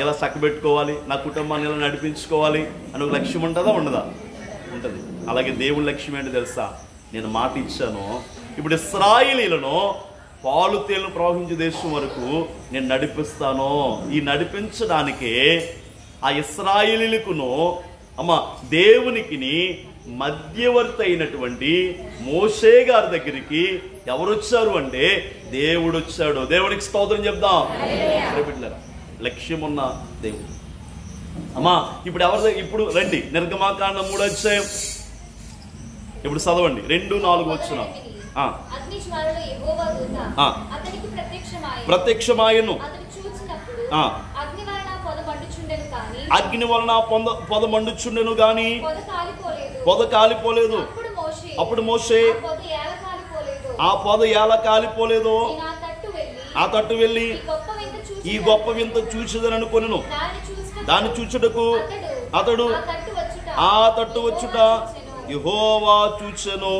ఇలా చక్కబెట్టుకోవాలి, నా కుటుంబాన్ని ఇలా నడిపించుకోవాలి అని ఒక లక్ష్యం ఉంటుందా? ఉండదా? ఉంటుంది. అలాగే దేవుడి లక్ష్యం ఏంటి తెలుసా? నేను మాట ఇచ్చాను, ఇప్పుడు ఇశ్రాయేలీలను పాలు తేళ్లు ప్రవహించే దేశం వరకు నేను నడిపిస్తాను. ఈ నడిపించడానికే ఆ ఇశ్రాయేలీలకును దేవునికి మధ్యవర్తి అయినటువంటి మోషే గారి దగ్గరికి ఎవరు వచ్చారు అంటే దేవుడు వచ్చాడు. దేవునికి స్తోత్రం చెప్దాం. లక్ష్యం ఉన్న దేవుడు. అమ్మా ఇప్పుడు ఇప్పుడు రండి నిర్గమాకాండం 3వ అధ్యాయం ఇప్పుడు చదవండి 2-4 వచనం. ప్రత్యక్షమాయను అగ్ని వలన పొద మండుచుండెను గాని పొద కాలిపోలేదు. అప్పుడు మోషే ఆ పొద ఎలా కాలిపోలేదు ఆ తట్టు వెళ్ళి ఈ గొప్ప వింత చూచెదననుకొనెను. దాన్ని చూచుటకు అతడు ఆ తట్టు వచ్చుట యెహోవా చూచెను.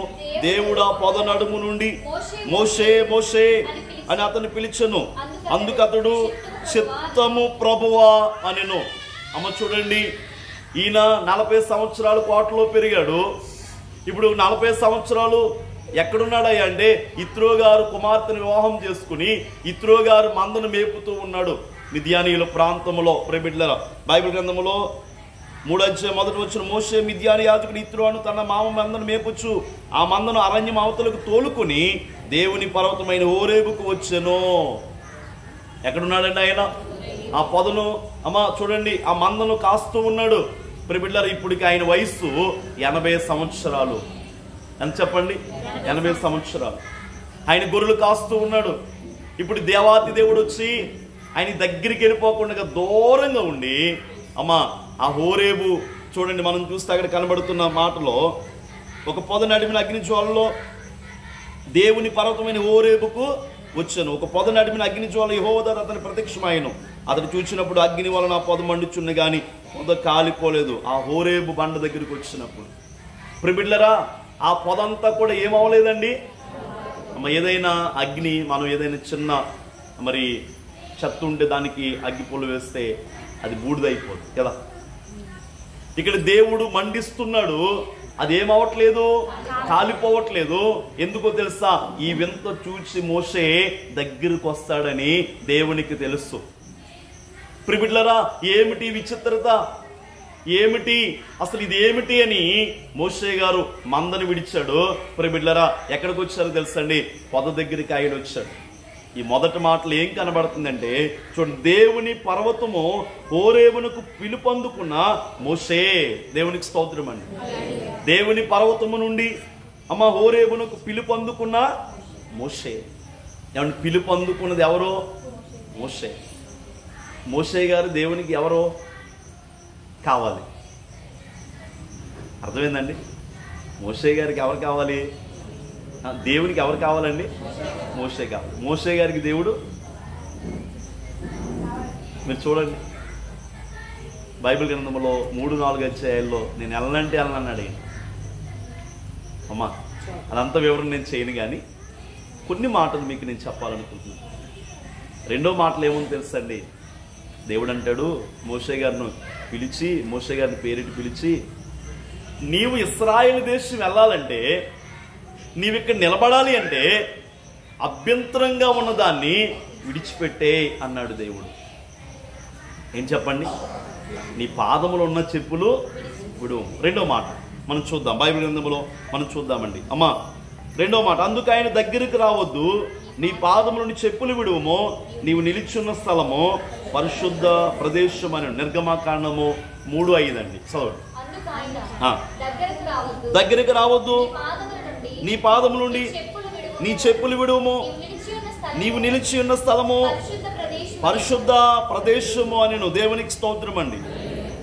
దేవుడు ఆ పొద నడుము నుండి మోషే మోషే అని అతను పిలిచెను. అందుకు అతడు చిత్తము ప్రభువా అనెను. అమ్మ చూడండి, ఈయన 40 సంవత్సరాలు కోటలో పెరిగాడు. ఇప్పుడు 40 సంవత్సరాలు ఎక్కడున్నాడయ్యా అంటే ఇత్రో గారు కుమార్తెను వివాహం చేసుకుని ఇత్రో గారు మందను మేపుతూ ఉన్నాడు మిద్యానీయుల ప్రాంతంలో. ప్రియబిడ్డలారా, బైబిల్ గ్రంథంలో 3వ అధ్యాయం 1వ వచనం, మోషే మిద్యాని యాజకుడు ఇత్రోను తన మామ మందను మేపుచ్చు ఆ మందను అరణ్యం అవతలకు తోలుకొని దేవుని పర్వతమైన హోరేబుకు వచ్చెను. ఎక్కడున్నాడండి ఆయన? ఆ పొదను అమ్మ చూడండి ఆ మందను కాస్తూ ఉన్నాడు. ప్రియబిడ్డలారా, ఇప్పటికి ఆయన వయస్సు 80 సంవత్సరాలు. ఎంత చెప్పండి? 80 సంవత్సరాలు ఆయన గొర్రెలు కాస్తూ ఉన్నాడు. ఇప్పుడు దేవాతి దేవుడు వచ్చి ఆయన దగ్గరికి వెళ్ళిపోకుండా దూరంగా ఉండి అమ్మా ఆ హోరేబు చూడండి, మనం చూస్తే అక్కడ కనబడుతున్న మాటలో ఒక పొద నడిమిన అగ్ని జ్వాలలో దేవుని పర్వతమైన హోరేబుకు వచ్చాను. ఒక పొద నడిమిన అగ్ని జ్వాల యెహోవా అతని ప్రత్యక్షమాయను. అతను చూసినప్పుడు అగ్ని వలన పొద మండుచున్న కానీ పొద కాలిపోలేదు. ఆ హోరేబు బండ దగ్గరికి వచ్చినప్పుడు ప్రియబిడ్డలారా ఆ పొదంతా కూడా ఏమవలేదండి. అమ్మ ఏదైనా అగ్ని మనం ఏదైనా చిన్న మరి చెత్త ఉంటే దానికి అగ్గిపుల్ల వేస్తే అది బూడిదైపోదు కదా. ఇక్కడ దేవుడు మండిస్తున్నాడు, అదేమవట్లేదు, కాలిపోవట్లేదు. ఎందుకో తెలుసా? ఈ వింత చూసి మోషే దగ్గరకు వస్తాడని దేవునికి తెలుసు. ప్రియబిడ్డలారా, ఏమిటి విచిత్రత, ఏమిటి అసలు ఇది ఏమిటి అని మోషే గారు మందని విడిచాడు. ప్రియబిడ్డలారా, ఎక్కడికి వచ్చారో తెలుసండి? పొద దగ్గరికి ఆయన వచ్చాడు. ఈ మొదటి మాటలు ఏం కనబడుతుందంటే చూడండి, దేవుని పర్వతము హోరేబునకు పిలుపొందుకున్న మోషే. దేవునికి స్తోత్రం అండి. దేవుని పర్వతము నుండి అమ్మ హోరేబునకు పిలుపొందుకున్న మోషే. ఏమంటే పిలుపొందుకున్నది ఎవరో? మోషే. మోషే గారు దేవునికి ఎవరో కావాలి. అర్థమైందండి? మోషే గారికి ఎవరు కావాలి? దేవునికి ఎవరు కావాలండి? మోషే కావాలి. మోషే గారికి దేవుడు మీరు చూడండి బైబిల్ గ్రంథంలో 3-4 అధ్యాయాల్లో నేను వెళ్ళనంటే వెళ్ళనన్నాడు. అమ్మా అదంతా వివరణ నేను చేయను, కానీ కొన్ని మాటలు మీకు నేను చెప్పాలనుకుంటున్నాను. రెండో మాటలు ఏమో తెలుసండి, దేవుడు అంటాడు మోషే గారిని పిలిచి, మోషే గారిని పేరెట్టి పిలిచి, నీవు ఇశ్రాయేలు దేశం వెళ్ళాలంటే, నీవు ఇక్కడ నిలబడాలి అంటే అభ్యంతరంగా ఉన్నదాన్ని విడిచిపెట్టే అన్నాడు దేవుడు. ఏం చెప్పండి? నీ పాదములు ఉన్న చెప్పులు విడు. రెండో మాట మనం చూద్దాం, బైబిల్ గ్రంథంలో మనం చూద్దామండి. అమ్మా రెండో మాట, అందుకు ఆయన దగ్గరికి రావద్దు, నీ పాదములని చెప్పులు విడువము, నీవు నిలిచున్న స్థలము పరిశుద్ధ ప్రదేశం అని. నిర్గమాకాండము 3:5 అండి, చదవండి. దగ్గరికి రావద్దు, నీ పాదము నుండి నీ చెప్పులు విడువము, నీవు నిలిచి ఉన్న స్థలము పరిశుద్ధ ప్రదేశము అని. దేవునికి స్తోత్రం అండి.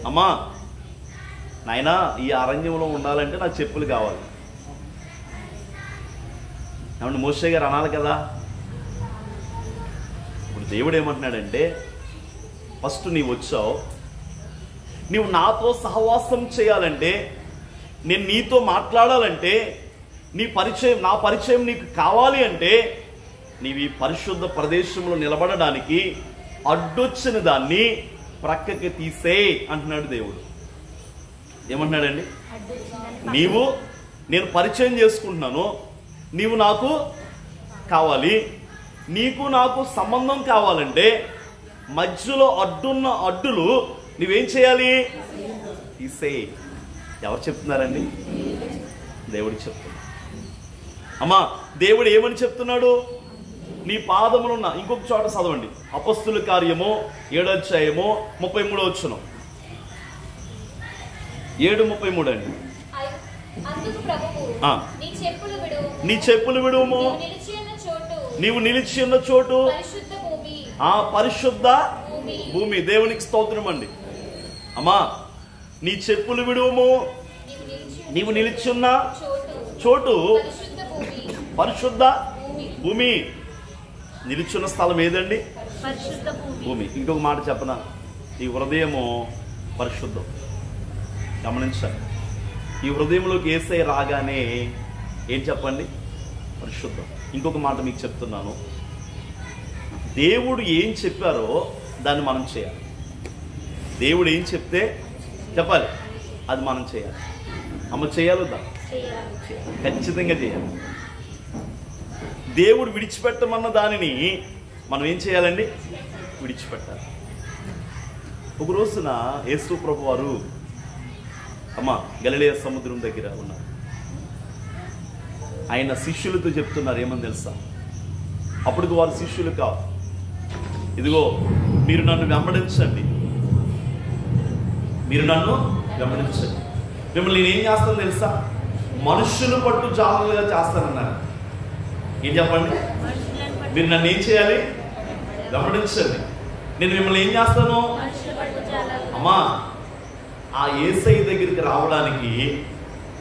అమ్మా నాయనా, ఈ అరణ్యంలో ఉండాలంటే నాకు చెప్పులు కావాలి. ఏమంటే మోషే గారు అనాలి కదా. ఇప్పుడు దేవుడు ఏమంటున్నాడంటే, ఫస్ట్ నీవు వచ్చావు, నీవు నాతో సహవాసం చేయాలంటే, నేను నీతో మాట్లాడాలంటే, నా పరిచయం నీకు కావాలి అంటే, నీవు ఈ పరిశుద్ధ ప్రదేశంలో నిలబడడానికి అడ్డొచ్చిన దాన్ని ప్రక్కకి తీసే అంటున్నాడు దేవుడు. ఏమంటున్నాడండి? నేను పరిచయం చేసుకుంటున్నాను, నీవు నాకు కావాలి. నీకు నాకు సంబంధం కావాలంటే మధ్యలో అడ్డున్న అడ్డులు నువ్వేం చేయాలి? తీసే. ఎవరు చెప్తున్నారండి? దేవుడు చెప్తున్నాడు. అమ్మా దేవుడు ఏమని చెప్తున్నాడు? నీ పాదములున్న. ఇంకొక చోట చదవండి, అపొస్తలుల కార్యము 7వ అధ్యాయము 33వ వచనం. 7:33 అండి. నీ చెప్పులు విడుము, నీవు నిలిచి ఉన్న చోటు ఆ పరిశుద్ధ భూమి. దేవునికి స్తోత్రం అండి. అమ్మా, నీ చెప్పులు విడుము, నీవు నిలిచున్న చోటు పరిశుద్ధ భూమి. నిలిచున్న స్థలం ఏదండి? భూమి. ఇంకొక మాట చెప్పనా, ఈ హృదయము పరిశుద్ధం. గమనించండి, ఈ హృదయంలోకి యేసయ్య రాగానే ఏం చెప్పండి? పరిశుద్ధం. ఇంకొక మాట మీకు చెప్తున్నాను, దేవుడు ఏం చెప్పారో దాన్ని మనం చేయాలి. దేవుడు ఏం చెప్తే చెప్పాలి, అది మనం చేయాలి. అమ్మ, చేయాలొద్దా? ఖచ్చితంగా చేయాలి. దేవుడు విడిచిపెట్టమన్న దానిని మనం ఏం చేయాలండి? విడిచిపెట్టాలి. ఒక రోజున యేసు ప్రభు వారు గలిలయ సముద్రం దగ్గర ఉన్నారు. ఆయన శిష్యులతో చెప్తున్నారు, ఏమని తెలుసా? అప్పటికి వారు శిష్యులు కాదు. ఇదిగో, మీరు నన్ను వెంబడించండి, మీరు నన్ను వెంబడించండి, మిమ్మల్ని నేను ఏం చేస్తాను తెలుసా? మనుషులు పట్టు జాగ్రత్తగా చేస్తానన్నారు. ఏం చెప్పండి? మీరు నన్ను ఏం చేయాలి? వెంబడించండి, నేను మిమ్మల్ని ఏం చేస్తాను? అమ్మా, ఆ యేసయ్య దగ్గరికి రావడానికి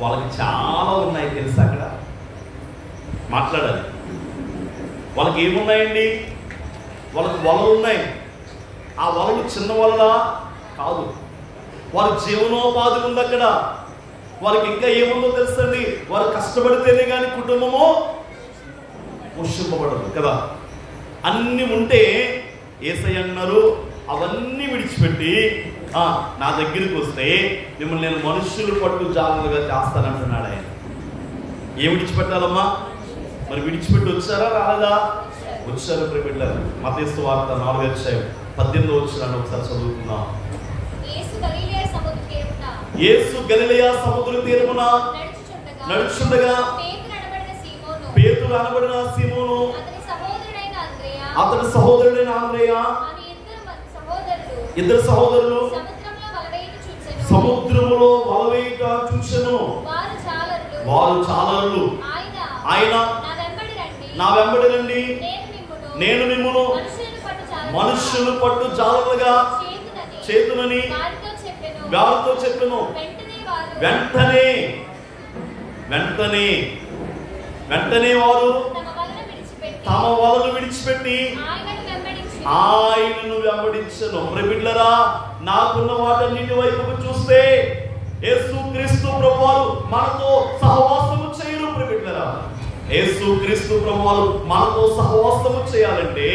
వాళ్ళకి చాలా ఉన్నాయి తెలుసా? అక్కడ మాట్లాడాలి. వాళ్ళకి ఏమున్నాయండి? వాళ్ళకి వలలు ఉన్నాయి. ఆ వలలు చిన్న వలలా కాదు, వారి జీవనోపాధి ఉంది అక్కడ. వారికి ఇంకా ఏముందో తెలుసండి, వారు కష్టపడితేనే కానీ కుటుంబము పోషింపబడదు కదా. అన్ని ఉంటే యేసయ్య అన్నారు, అవన్నీ విడిచిపెట్టి నా దగ్గరికి వస్తే మిమ్మల్ని నేను మనుషులు పట్టు జాగ్రత్తగా చేస్తానంటున్నాడు ఆయన. ఏం విడిచిపెట్టాలమ్మా? మరి విడిచిపెట్టి వచ్చారా రాలేదా? వచ్చారు. ప్రియబిడ్డలారా, మత్తయి సువార్త 4వ అధ్యాయం 18వ వచనాన్ని ఒకసారి చదువుకుందాం. యేసు గలిలయ సముద్ర తీరమున నడుచుండగా పేతురు అనబడిన సీమోను, అతని సహోదరుడైన అంద్రెయ, ఇద్దరు సహోదరులు సముద్రములో వలవేయుట చూచెను. వారు చాలరులు. ఆయన, నా వెంబడి రండి, నేను మిమ్మును మనుష్యులు పట్టు జాలరులుగా చేతునని వారితో చెప్పెను. వెంటనే వారు తమ వలలు విడిచిపెట్టి ఆయనను వెంబడించెను. ప్రియబిడ్డలారా, నాకున్న వాటన్నిటి వైపుకు చూస్తే యేసుక్రీస్తు ప్రభువారు మనతో సహవాసము చేయరు. ప్రియబిడ్డలారా, యేసుక్రీస్తు ప్రభువారు మనతో సహవాసము చేయాలంటే,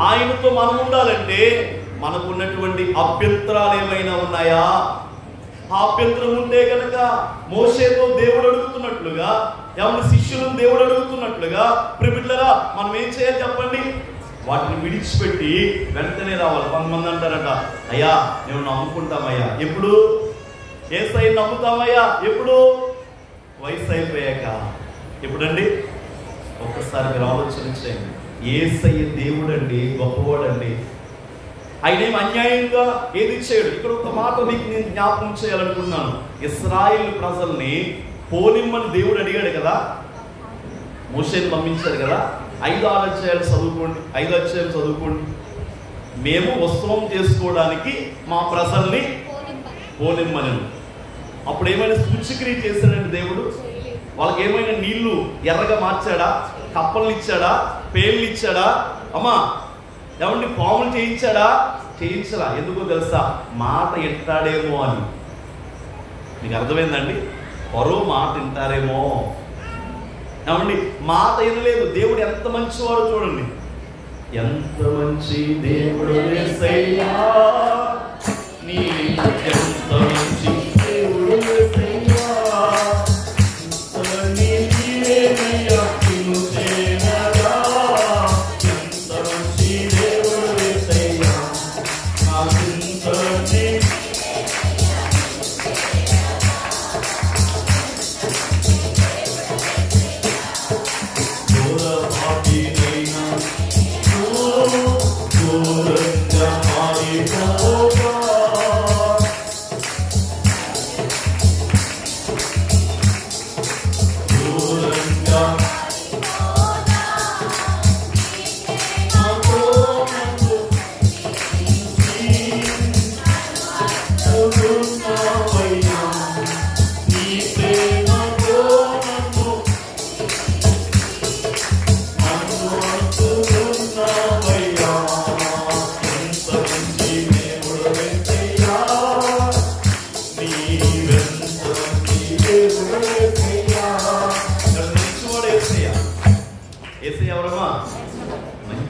ఆయనతో మనం ఉండాలంటే మనకున్నటువంటి అభ్యంతరాలు ఏమైనా ఉన్నాయా? ఆ అభ్యంతరం ఉంటే కనుక మోషేతో దేవుడు అడుగుతున్నట్లుగా, ఎవరి శిష్యులను దేవుడు అడుగుతున్నట్లుగా, ప్రియబిడ్డలారా, మనం ఏం చేయాలి చెప్పండి? వాటిని విడిచిపెట్టి వెంటనే రావాలి. కొంతమంది అంటారట, అయ్యా మేము నమ్ముకుంటామయ్యా. ఎప్పుడు? యేసయ్య నమ్ముతామయ్యా ఎప్పుడు? వయసు అయిపోయాక. ఎప్పుడండి? ఒక్కసారి మీరు ఆలోచన చేయండి. యేసయ్య దేవుడండి, గొప్పవాడండి. ఆయన ఏం అన్యాయంగా ఏది చేయడు. ఇక్కడ ఒక మాట మీకు నేను జ్ఞాపకం చేయాలనుకున్నాను. ఇశ్రాయేలు ప్రజల్ని పోనిమ్మని దేవుడు అడిగాడు కదా, మోషేని పంపించాడు కదా. 5 అధ్యాయాలు చదువుకోండి. మేము ఉత్సవం చేసుకోవడానికి మా ప్రజల్ని పోనిమ్మని. అప్పుడు ఏమైనా సూచక్రియ చేశాడండి దేవుడు? వాళ్ళకి ఏమైనా నీళ్లు ఎర్రగా మార్చాడా? కప్పలు ఇచ్చాడా? పేర్లు ఇచ్చాడా? అమ్మా, ఏమండి పాములు చేయించాడా? చేయించరా. ఎందుకో తెలుసా? మాట వింటాడేమో అని. మీకు అర్థమైందండి? పరో మాట వింటారేమో. ఏమండి, మాట వినలేదు. దేవుడు ఎంత మంచివాడో చూడండి. ఎంత మంచి దేవుడు యేసయ్యా, నీ ఎంత మంచి దేవుడు యేసయ్యా,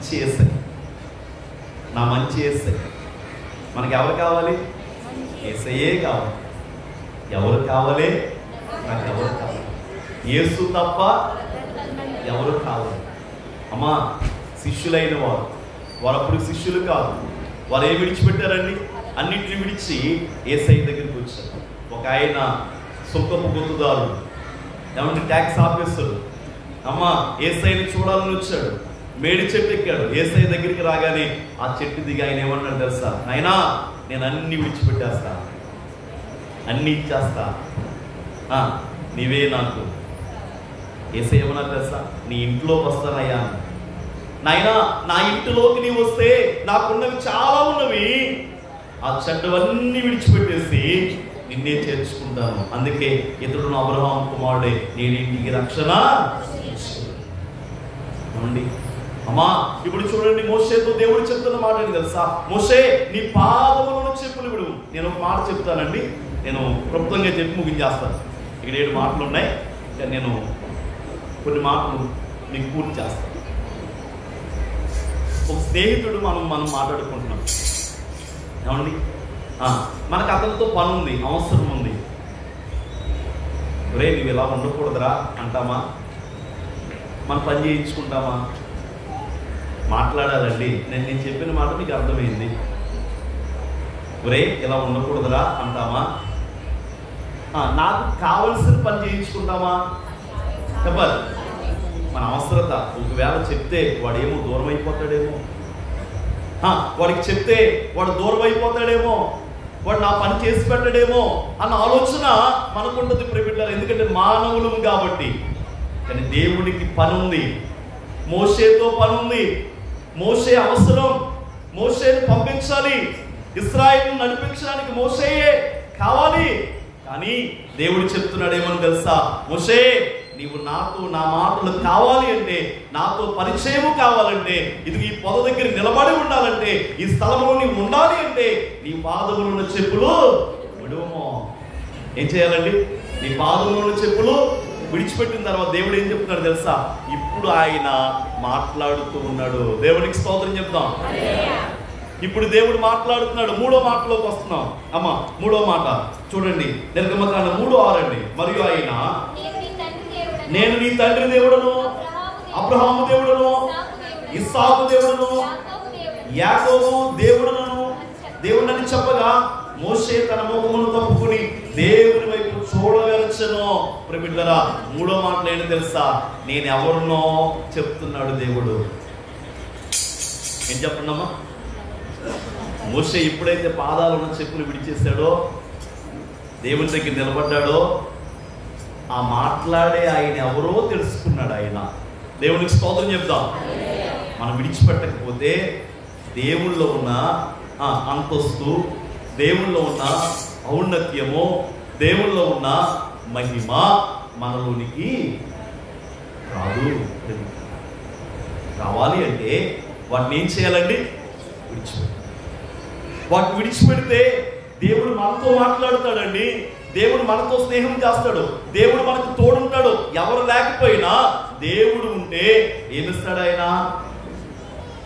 మంచి యేసయ్య, నా మంచి యేసయ్య. మనకి ఎవరు కావాలి? యేసయ్యే కావాలి. ఎవరు కావాలి? నాకు ఎవరు కావాలి? యేసు తప్ప ఎవరు కావాలి. అమ్మా, శిష్యులైన వారు అప్పుడు శిష్యులు కాదు. వారు ఏం విడిచిపెట్టారండి? అన్నింటిని విడిచి యేసయ్య దగ్గరికి వచ్చారు. ఒక ఆయన సుంకపు గుర్తుదారుడు, ఏమంటే ట్యాక్స్ ఆఫీసర్, అమ్మ యేసయ్యని చూడాలని వచ్చాడు. మేడి చెట్టు ఎక్కాడు. యేసయ్య దగ్గరికి రాగానే ఆ చెట్టు దిగి ఆయన ఏమన్నాడు తెలుసా? నాయనా, నేను అన్ని విడిచిపెట్టేస్తా, అన్ని ఇచ్చేస్తా, నీవే నాకు. యేసయ్య ఏమన్నారు తెలుసా? నీ ఇంట్లోకి వస్తానయ్యా. నాయనా, నా ఇంటిలోకి నీవు వస్తే నాకున్నవి చాలా ఉన్నవి, ఆ చెడ్డవన్నీ విడిచిపెట్టేసి నిన్నే చేర్చుకుంటాను. అందుకే ఇతడు నా అబ్రహాము కుమారుడే, నేను ఇంటికి రక్షణ. అమ్మా, ఇప్పుడు చూడండి, మోషేతో దేవుడు చెప్తున్న మాట ఏంటి తెలుసా? మోషే, నీ పాదములను చెప్పులు విడువు. నేను ఒక మాట చెప్తానండి, నేను క్లుప్తంగా చెప్పి ముగించేస్తాను. ఇక్కడ 7 మాటలు ఉన్నాయి, కానీ నేను కొన్ని మాటలు మీకు పూర్తి చేస్తాను. ఒక స్నేహితుడు మనం మాట్లాడుకుంటున్నాం, ఏమండి, మనకు అతనితో పని ఉంది, అవసరం ఉంది. రే, నువ్వు ఇలా ఉండకూడదురా అంటామా? మన పని చేయించుకుంటామా? మాట్లాడాలండి. నేను చెప్పిన మాట మీకు అర్థమైంది. రే, ఇలా ఉండకూడదురా అంటామా? నాకు కావలసిన పని చేయించుకుంటామా? చెప్పాలి. మన అవసరత. ఒకవేళ చెప్తే వాడేమో దూరం అయిపోతాడేమో, వాడికి చెప్తే వాడు దూరం అయిపోతాడేమో, వాడు నా పని చేసి పెట్టడేమో అన్న ఆలోచన మనకుంటుంది ప్రియబిడ్డలారా. ఎందుకంటే మానవులం కాబట్టి. కానీ దేవుడికి పని ఉంది, మోషేతో పని ఉంది. మోషే అవసరం, మోషేని పంపించాలి, ఇశ్రాయేలును నడిపించడానికి మోషేయే కావాలి. కానీ దేవుడు చెప్తున్నాడు ఏమని తెలుసా? మోషే, నీవు నాతో నా మాటలు కావాలి అంటే, నాతో పరిచయము కావాలంటే, ఇది ఈ పొద దగ్గర నిలబడి ఉండాలంటే, ఈ స్థలంలో నీవు ఉండాలి అంటే, నీ పాదములను చెప్పులు విడువము. ఏం చేయాలండి? నీ పాదములను చెప్పులు విడిచిపెట్టిన తర్వాత దేవుడు ఏం చెప్తున్నాడు తెలుసా? ఇప్పుడు ఆయన మాట్లాడుతూ ఉన్నాడు. దేవునికి స్తోత్రం చెప్తాం. ఇప్పుడు దేవుడు మాట్లాడుతున్నాడు. 3వ మాటలోకి వస్తున్నాం. అమ్మ, 3వ మాట చూడండి, నిర్గమకాండం 3:6 అండి. మరియు ఆయన, నేను నీ తండ్రి దేవుడను, అబ్రహాము దేవుడను, ఇస్సాకు దేవుడను, యాకోబు దేవుడను దేవుడని చెప్పగా మోషే తన ముఖమును కప్పుకుని దేవుని వైపు చూడవలచెను. ప్రియబిడ్డలారా, 3వ మాటలు ఏంటి తెలుసా? నేను ఎవరినో చెప్తున్నాడు దేవుడు. ఏం చెప్తున్నామా? మోషే ఎప్పుడైతే పాదాలను చెప్పులు విడిచేశాడో, దేవుని దగ్గర నిలబడ్డాడో, ఆ మాట్లాడే ఆయన ఎవరో తెలుసుకున్నాడు. ఆయన దేవునికి స్తోత్రం చెప్దాం. మనం విడిచిపెట్టకపోతే దేవుళ్ళో ఉన్న అంతస్తు, దేవుళ్ళో ఉన్న ఔన్నత్యము, దేవుళ్ళో ఉన్న మహిమ మనలోనికి రాదు. రావాలి అంటే వాటిని ఏం చేయాలండి? విడిచిపెట్టాలి. వాటిని విడిచిపెడితే దేవుడు మనతో మాట్లాడుతాడండి. దేవుడు మనతో స్నేహం చేస్తాడు. దేవుడు మనకు తోడుంటాడు. ఎవరు లేకపోయినా దేవుడు ఉంటే ఏమిస్తాడు? ఆయన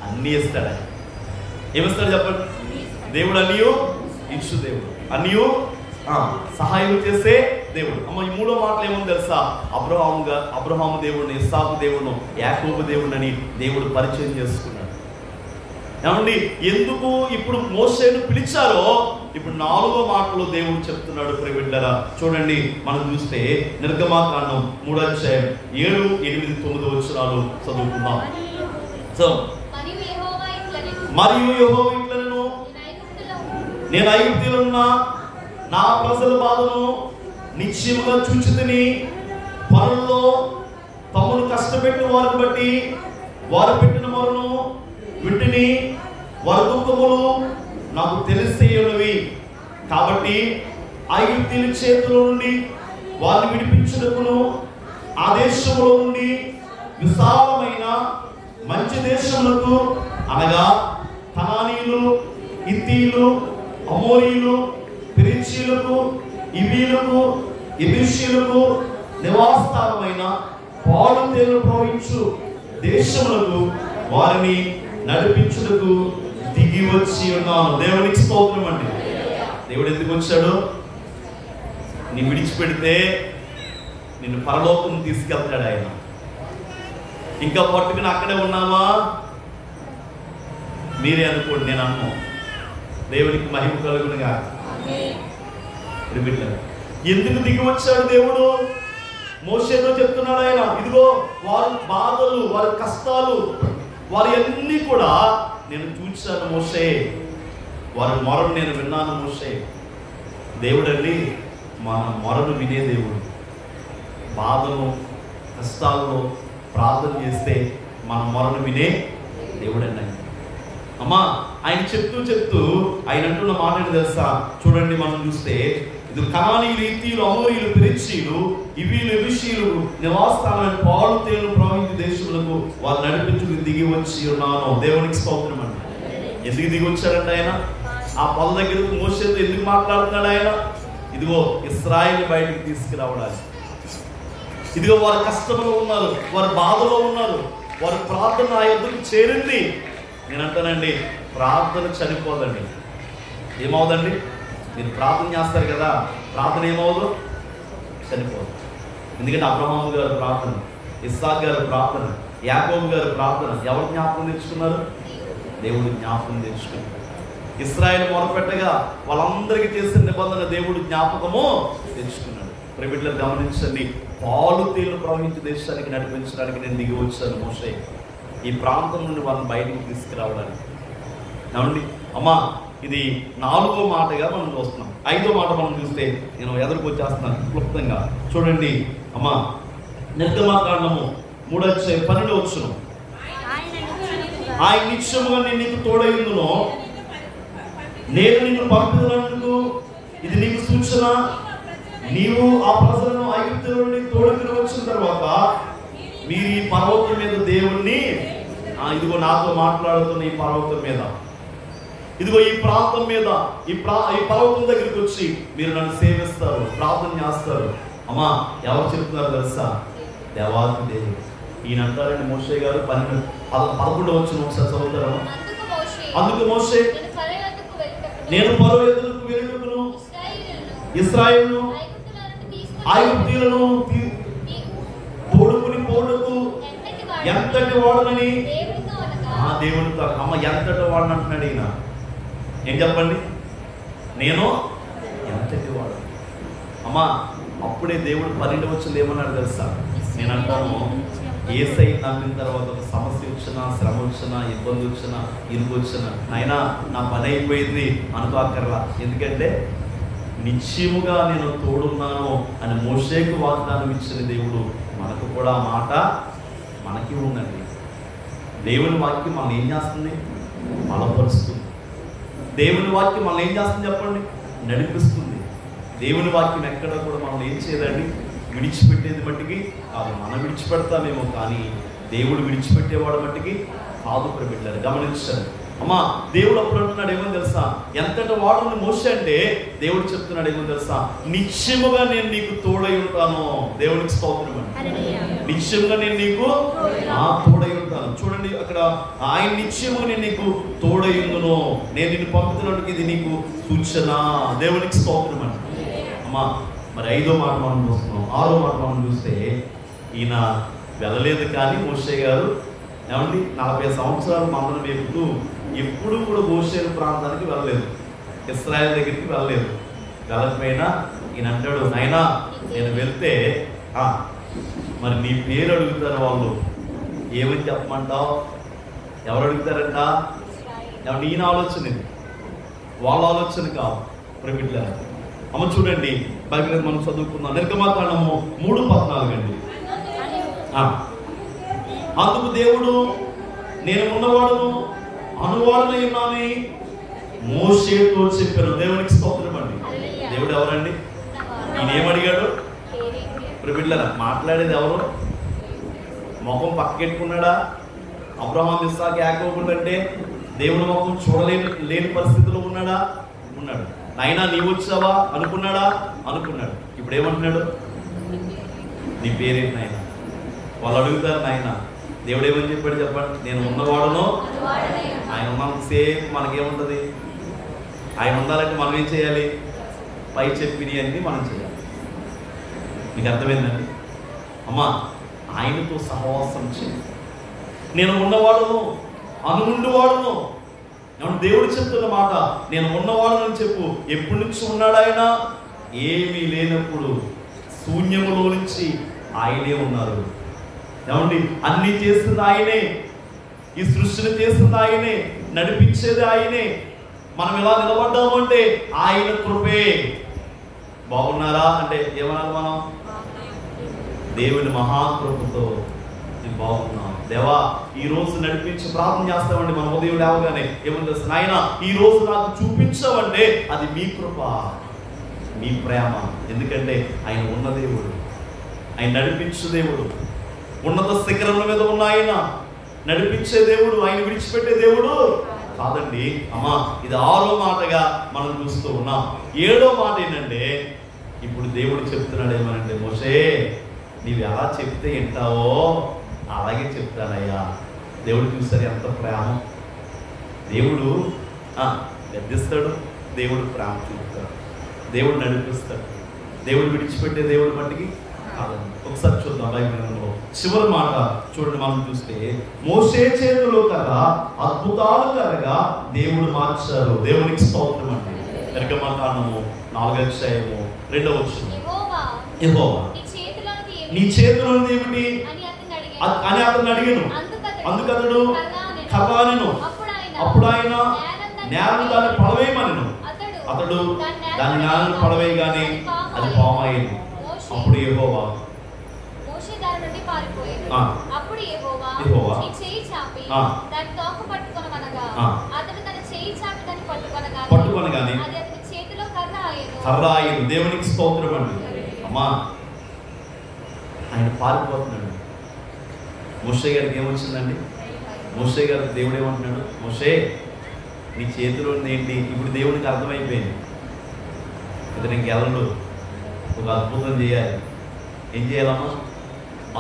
అన్నీ ఇస్తాడు. ఆయన ఏమిస్తాడు చెప్పండి? దేవుడు అన్నీయు ఇచ్చు దేవుడు, అన్నీయు సహాయం చేసే దేవుడు. అమ్మ, ఈ 3వ మాటలు ఏమో తెలుసా? అబ్రహాము దేవుడిని, ఇస్సాకు దేవుడును, యాకోబు దేవుడిని అని దేవుడు పరిచయం చేసుకున్నాడు. ఏమండి, ఎందుకు ఇప్పుడు మోషేను పిలిచారో ఇప్పుడు 4వ మాటలో దేవుడు చెప్తున్నాడు. ప్రియబిడ్డలారా, చూడండి, మనం చూస్తే నిర్గమకాండం 3వ అధ్యాయం 7, 8, 9 వచనాలు చదువుకుందాం. మరియు యెహోవా ఇట్లనెను, నేను ఐగుప్తులో ఉన్న నా ప్రజల బాధను నిశ్చయముగా చూచితిని. పనుల్లో తమను కష్టపెట్టిన వారిని బట్టి వారు పెట్టిన మొరను వింటిని, వారి దుఃఖములు నాకు తెలిసేయున్నవి. కాబట్టి ఐగుప్తీయుల చేతిలో నుండి వారిని విడిపించుటకును, ఆ దేశంలో నుండి విశాలమైన మంచి దేశములకు, అనగా కనానీయులు, హిత్తీయులు, అమోరీయులు, పెరిజీయులకు, ఇవీలకు, ఎబూసీయులకు నివాసస్థానమైన పాలు తేనెలు ప్రవహించు దేశములకు వారిని నడిపించుటకు దిగి వచ్చి ఉన్నాను. దేవునికి స్తోత్రం అండి. దేవుడు ఎందుకు వచ్చాడు? నీ విడిచిపెడితే నిన్ను పరలోకం తీసుకెళ్తాడు ఆయన. ఇంకా పట్టుకుని అక్కడే ఉన్నామా మీరే అనుకోండి, నేను అన్నాను. దేవునికి మహిమ కలుగునుగా. ఎందుకు దిగి వచ్చాడు దేవుడు? మోషేతో చెప్తున్నాడు ఆయన, ఇదిగో వారి బాధలు, వారి కష్టాలు, వారి అన్నీ కూడా నేను చూశాను మోషే, వారి మొరను నేను విన్నాను మోషే. దేవుడండి మన మొరను వినే దేవుడు. బాధలు కష్టాల్లో ప్రార్థన చేస్తే మన మొరను వినే దేవుడండి ఆయన. అమ్మా ఆయన చెప్తూ ఆయన అంటున్న మాట ఏంటి తెలుసా? చూడండి, మనం చూస్తే ఇది కనానీయులు, హిత్తీయులు, అమోరీయులు, పెరిజ్జీయులు, హివ్వీయులు, యెబూసీయులు నివాసస్థానమైన పాలు తేలు ప్రవహించే దేశములకు వారు నడిపించుకు దిగి వచ్చి ఉన్నాను. దేవునికి స్తోత్రం అండి. ఎందుకు దిగి వచ్చాడంటే ఆయన? ఆ పొల దగ్గరకు మోషేతో ఎందుకు మాట్లాడుతున్నాడు ఆయన? ఇదిగో ఇశ్రాయేలు బయటికి తీసుకురావడానికి. ఇదిగో వారు కష్టంలో ఉన్నారు, వారు బాధలో ఉన్నారు, వారి ప్రార్థన ఆ యొద్దకు చేరింది. నేను అంటానండి, ప్రార్థన చనిపోదండి. ఏమవుదండి? మీరు ప్రార్థన చేస్తారు కదా, ప్రార్థన ఏమవుదు? చనిపోదు. ఎందుకంటే అబ్రహాము గారి ప్రార్థన, ఇస్సాకు గారి ప్రార్థన, యాకోబు గారి ప్రార్థన ఎవరు జ్ఞాపకం తెచ్చుకున్నారు? దేవుడు జ్ఞాపకం తెచ్చుకున్నారు. ఇశ్రాయేలు మొరపెట్టగా వాళ్ళందరికీ చేసిన నిబంధన దేవుడు జ్ఞాపకము తెచ్చుకున్నాడు. ప్రియబిడ్డలు గమనించండి, పాలు తేలు ప్రవహించే దేశానికి నడిపించడానికి నేను దిగి వచ్చాను మోషే, ఈ ప్రాంతం నుండి వాళ్ళని బయటికి తీసుకురావడానికి. ఏమండి అమ్మా, ఇది 4వ మాటగా మనం చూస్తున్నాం. 5వ మాట మనం చూస్తే నేను ఎదురుకు వచ్చేస్తున్నాను క్లుప్తంగా. చూడండి అమ్మా, నిర్గమకాండము 3:12 ఆయన నిత్యముగా నేను నీకు తోడైందును, నేను నిన్ను పంపినందుకు ఇది నీకు సూచన. నీవు ఆ ప్రజలను ఐగుప్తు నుండి తోడుకుని వచ్చిన తర్వాత మీరు ఈ పర్వతం మీద దేవుణ్ణి, ఇదిగో నాతో మాట్లాడుతున్న ఈ పర్వతం మీద, ఇదిగో ఈ ప్రాంతం మీద, ఈ పర్వతం దగ్గరికి వచ్చి మీరు నన్ను సేవిస్తారు, ప్రార్థన చేస్తారు. అమ్మా ఎవరు చెప్తున్నారు తెలుసా? దేవాది దేవుడు. ఈయన అంటారండి మోషే గారు 11 వచ్చిన ఒకసారి చదువుతారు. అందుకు మోషే, నేను ఫరో ఎదురుకు వెళ్ళుటకును ఇశ్రాయేలును ఐగుప్తీయులను తోడుకుని పోడుకు ఎంతటి వాడనని దేవుడితో. అమ్మ ఎంతటి వాడని అంటున్నాడు ఈయన. ఏం చెప్పండి? నేను ఎంతటి వాడు. అమ్మా అప్పుడే దేవుడు 12 వచ్చింది ఏమన్నాడు తెలుసా? నేను అంటాను, యేసై నమ్మిన తర్వాత ఒక సమస్య వచ్చినా, శ్రమ వచ్చినా, ఇబ్బంది వచ్చినా, ఇరుగు వచ్చినా, నాయనా నా పని అయిపోయింది అనుకోకర్లా. ఎందుకంటే నిశ్చయముగా నేను తోడున్నాను అని మోషేకు వాగ్దానం ఇచ్చిన దేవుడు మనకు కూడా ఆ మాట మనకి ఉందండి. దేవుని వాక్యం మనం ఏం చేస్తుంది? బలపరుస్తుంది. దేవుని వాక్యం మనం ఏం చేస్తుంది చెప్పండి? నడిపిస్తుంది. దేవుని వాక్యం ఎక్కడ కూడా మనం ఏం చేయదండి? విడిచిపెట్టేది మట్టికి కాదు. మనం విడిచిపెడతామేమో కానీ దేవుడు విడిచిపెట్టేవాడు మట్టికి కాదు. ప్రియబిడ్డలారా గమనించండి. అమ్మా దేవుడు అప్పుడు అంటున్నాడు ఏమో తెలుసా? ఎంతటి వాడు మోషే అంటే దేవుడు చెప్తున్నాడు ఏమో తెలుసా? నిశ్చయముగా నేను నీకు తోడై ఉంటాను. దేవునికి స్తోత్రం అండి. నిశ్చయముగా నేను నీకు తోడై ఉంటాను. చూడండి అక్కడ, ఆయన నిశ్చయముగా నేను నీకు తోడై ఉందును, నేను నిన్ను పంపుతున్నట్టుకి ఇది నీకు సూచన. దేవునికి స్తోత్రం అండి. అమ్మా మరి 5వ మాట మనం చూస్తున్నాం. 6వ మాట మనం చూస్తే ఈయన వెళ్ళలేదు కానీ మోషే గారు ఏమండి 40 సంవత్సరాలు మందరం మేపుతూ ఎప్పుడు కూడా గోషేను ప్రాంతానికి వెళ్ళలేదు, ఇశ్రాయేల్ దగ్గరికి వెళ్ళలేదు. వెళ్ళకపోయినా ఈయన అంటాడు, నాయనా నేను వెళ్తే మరి నీ పేరు అడుగుతారు వాళ్ళు, ఏమని చెప్పమంటావు? ఎవరు అడుగుతారంట? ఏమంటే ఈయన ఆలోచన ఇది, వాళ్ళ ఆలోచన కాదు. ప్రియబిడ్డలారా అమ్మ చూడండి, బైబిల్ మనం చదువుకుందాం. నిర్గమకాండము 3:14 అండి. అందుకు దేవుడు, నేను ఉన్నవాడును అనువాడునై ఉన్నానని మోషేతో చెప్పాను. దేవునికి స్తోత్రం అండి. దేవుడు ఎవరండి? ఈయన ఏమడిగాడు? ప్రియబిడ్డలారా మాట్లాడేది ఎవరు? ముఖం పక్కెట్టుకున్నాడా? అబ్రహాము ఇస్సాకు యాకోబు అంటే దేవుని ముఖం లేని పరిస్థితిలో ఉన్నాడా? ఉన్నాడు. నాయనా నీవు వచ్చావా అనుకున్నాడా? అనుకున్నాడు. ఇప్పుడు ఏమంటున్నాడు? నీ పేరేంటి నాయన? వాళ్ళు అడుగుతారు, నాయన దేవుడు ఏమని చెప్పాడు చెప్పండి? నేను ఉన్నవాడును. ఆయన ఉన్నంతసేపు మనకేముంటుంది? ఆయన ఉండాలంటే మనం ఏం చేయాలి? పై చెప్పినవి అన్నీ మనం చేయాలి. మీకు అర్థమైందండి? అమ్మా, ఆయనతో సహవాసం చేయాలి. నేను ఉన్నవాడును, అనుండువాడును. దేవుడు చెప్తున్న మాట, నేను ఉన్నవాడునని చెప్పు. ఎప్పటి నుంచి ఉన్నాడు ఆయన? ఏమీ లేనప్పుడు శూన్యములో నుంచి ఆయనే ఉన్నారు. ఏమండి? అన్ని చేస్తుంది ఆయనే, ఈ సృష్టిని చేస్తుంది ఆయనే, నడిపించేది ఆయనే. మనం ఎలా నిలబడ్డాము అంటే ఆయన కృపే. బాగున్నారా అంటే ఏమన్నారు మనం? దేవుని మహాకృపతో బాగున్నాం. దేవా, ఈ రోజు నడిపించి ప్రార్థన చేస్తామండి. మన ఉదయం లేవగానే ఏమని తెలుస్తుంది? ఆయన ఈ రోజు నాకు చూపించావంటే అది మీ కృప, మీ ప్రేమ. ఎందుకంటే ఆయన ఉన్న దేవుడు, ఆయన నడిపించే దేవుడు, ఉన్నత శిఖరముల మీద ఉన్న ఆయన నడిపించే దేవుడు, ఆయన విడిచిపెట్టే దేవుడు కాదండి. అమ్మా, ఇది 6వ మాటగా మనం చూస్తూ ఉన్నాం. 7వ మాట ఏంటంటే, ఇప్పుడు దేవుడు చెప్తున్నాడు ఏమనంటే, మోషే నీవు ఎలా చెప్తే వింటావో అలాగే చెప్తానయ్యా. దేవుడు చూసారు ఎంత ప్రేమ. దేవుడు గద్దిస్తాడు, దేవుడు ప్రేమ చూపుతాడు, దేవుడు నడిపిస్తాడు. దేవుడు విడిచిపెట్టే దేవుడు మట్టికి కాదండి. ఒకసారి చూద్దాం బైబిల్లో చివరి మాట చూడండి. మనం చూస్తే మోషే చేతులు కదా అద్భుతాలు కలగా దేవుడు మార్చారు. దేవునికి స్తోత్రం అండి. నిర్గమకాండము 4వ అధ్యాయము 2వ వచనం, యెహోవా నీ చేతిలో ఏమిటి అని అతను అడిగాను. అందుకతడు కర్రానెను. అప్పుడు ఆయన నేలను దాన్ని పడవేయమనెను. అతడు దాని నేలను పడవేయగానే అది పామాయింది. అప్పుడు యెహోవా పట్టుకొనగానే కర్ర అయ్యింది. దేవునికి స్తోత్రం అండి. అమ్మా, ఆయన పారిపోతున్నాడు. మోషే గారికి ఏమొచ్చిందండి? మోషే గారు దేవుడు ఏమంటున్నాడు? మోషే నీ చేతిలో ఏంటి? ఇప్పుడు దేవుడికి అర్థమైపోయింది, ఇతను ఇంకెళ్ళడు, ఒక అద్భుతం చేయాలి. ఏం చేయాలమ్మా?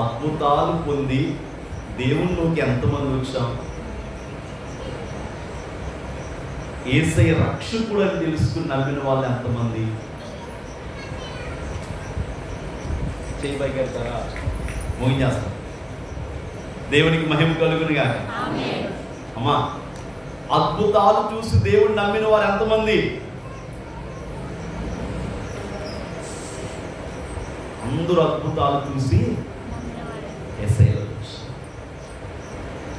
అద్భుతాలు పొంది దేవుళ్ళలోకి ఎంతమంది వచ్చాం? యేసయ్య రక్షకుడు అని తెలుసుకుని నమ్మిన వాళ్ళు ఎంతమంది? చేయి పైకి వెళ్తారా? ముగించేస్తాం. దేవునికి మహిమ కలుగును గాక. అమ్మా, అద్భుతాలు చూసి దేవుడు నమ్మిన వారు ఎంతమంది? అందరూ అద్భుతాలు చూసి యేసయ్యలో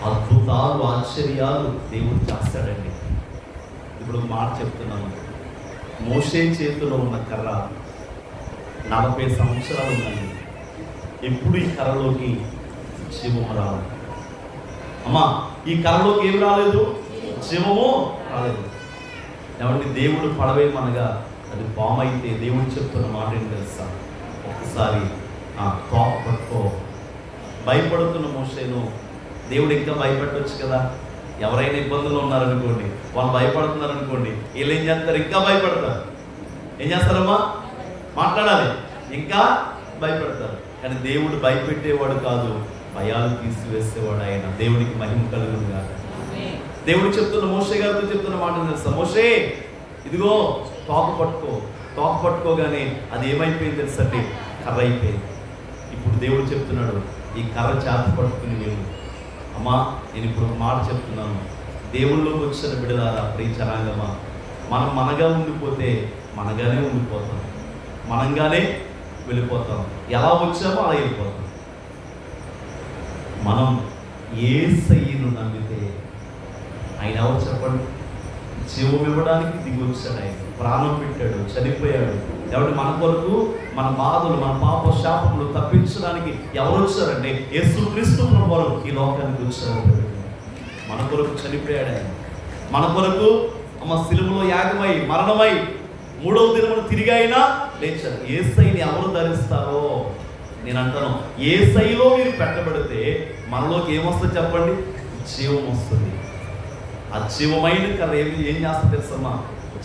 అద్భుతాలు ఆశ్చర్యాలు దేవుడు చేస్తాడండి. ఇప్పుడు మాట చెప్తున్నాను. మోషే చేతిలో ఉన్న కర్ర 40 సంవత్సరాలు ఉన్నాయి. ఎప్పుడు ఈ కర్రలోకి జీవము రాలేదు. అమ్మా, ఈ కర్రలోకి ఏం రాలేదు? జీవము రాలేదు. కాబట్టి దేవుడు పడవేయమనగా అది పామైతే దేవుడు చెప్తున్న మాట ఏం తెలుసా? ఒకసారి తోక పట్టుకో. భయపడుతున్న మోషేను దేవుడు ఇంకా భయపెట్టవచ్చు కదా. ఎవరైనా ఇబ్బందులు ఉన్నారనుకోండి, వాళ్ళు భయపడుతున్నారనుకోండి, వీళ్ళు ఏం చేస్తారు? ఇంకా భయపడతారు. ఏం చేస్తారమ్మా? మాట్లాడాలి, ఇంకా భయపడతారు. కానీ దేవుడు భయపెట్టేవాడు కాదు, భయాలు తీసివేసేవాడు ఆయన. దేవుడికి మహిమ కలుగును గాక. దేవుడు చెప్తున్న మోషే గారితో చెప్తున్న మాట తెలుసా? మోషే ఇదిగో తోక పట్టుకో. తోక పట్టుకోగానే అది ఏమైపోయింది తెలుసండి? కర్ర అయిపోయింది. ఇప్పుడు దేవుడు చెప్తున్నాడు, ఈ కర్ర చేత పట్టుకుని నీవు. అమ్మా, నేను ఇప్పుడు ఒక మాట చెప్తున్నాను. దేవుళ్ళలోకి వచ్చిన బిడ్డలారా, ప్రియ జనాంగమా, మనం మనగా ఉండిపోతే మనగానే ఉండిపోతాం, మనంగానే వెళ్ళిపోతాం. ఎలా వచ్చామో అలా వెళ్ళిపోతాం. మనం యేసయ్యను నమ్మితే ఆయన ఎవరు చెప్పండి? జీవం ఇవ్వడానికి దిగి వచ్చాడు. ఆయన ప్రాణం పెట్టాడు, చనిపోయాడు. ఎవరు? మన కొరకు, మన బాధలు, మన పాప శాపములు తప్పించడానికి ఎవరు వచ్చారంటే యేసుక్రీస్తు ప్రభువు ఈ లోకానికి వచ్చారు. మన కొరకు చనిపోయాడు ఆయన. మన కొరకు శిలువలో యాగమై మరణమై 3వ దినమున తిరిగి అయినా లేచారు. యేసయ్యని ఎవరు ధరిస్తారో నేను అంటాను, యేసయ్యలో మీరు పెట్టబడితే మనలోకి ఏమొస్తుంది చెప్పండి? జీవం వస్తుంది. ఆ జీవమైన కర్ర ఏం చేస్తుంది తెలుసమ్మా?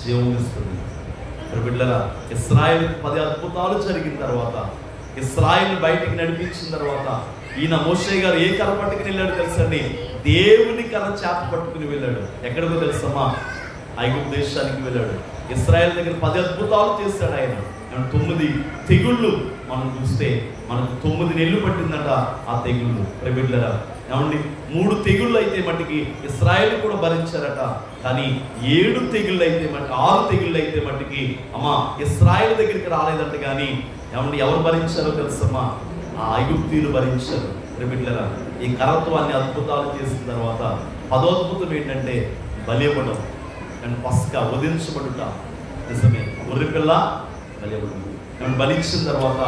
జీవం ఇస్తుంది. బిడ్డలారా, ఇశ్రాయేలు 10 అద్భుతాలు జరిగిన తర్వాత, ఇశ్రాయేలు బయటికి నడిపించిన తర్వాత ఈయన మోషే గారు ఏ కర్ర పట్టుకుని వెళ్ళాడు తెలుసండి? దేవుని కర్ర చేత పట్టుకుని వెళ్ళాడు. ఎక్కడికో తెలుసమ్మా? ఐగుప్తు దేశానికి వెళ్ళాడు. ఇశ్రాయేల్ దగ్గర 10 అద్భుతాలు చేశాడు ఆయన. 9 తెగుళ్ళు మనం చూస్తే మనకు 9 నెలలు పట్టిందట ఆ తెగుళ్ళు. బిడ్డలారా, ఏమండి 3 తెగుళ్ళు అయితే మట్టికి ఇశ్రాయేల్ కూడా భరించారట. కానీ 7 తెగుళ్ళు అయితే 6 తెగుళ్ళు అయితే మట్టికి అమ్మా ఇశ్రాయేల్ దగ్గరికి రాలేదంట. కానీ ఏమండి ఎవరు భరించారో తెలుసమ్మా? ఆ ఐగుప్తీయులు భరించారు. బిడ్డలారా, ఈ కరత్వాన్ని అద్భుతాలు చేసిన తర్వాత 10వ అద్భుతం ఏంటంటే బలి ఇవ్వడం అండ్ పస్కా వధించబడుట. నిజమే, గొర్రెపిల్ల బలి ఇవ్వడం. ఏమన్నా బలించిన తర్వాత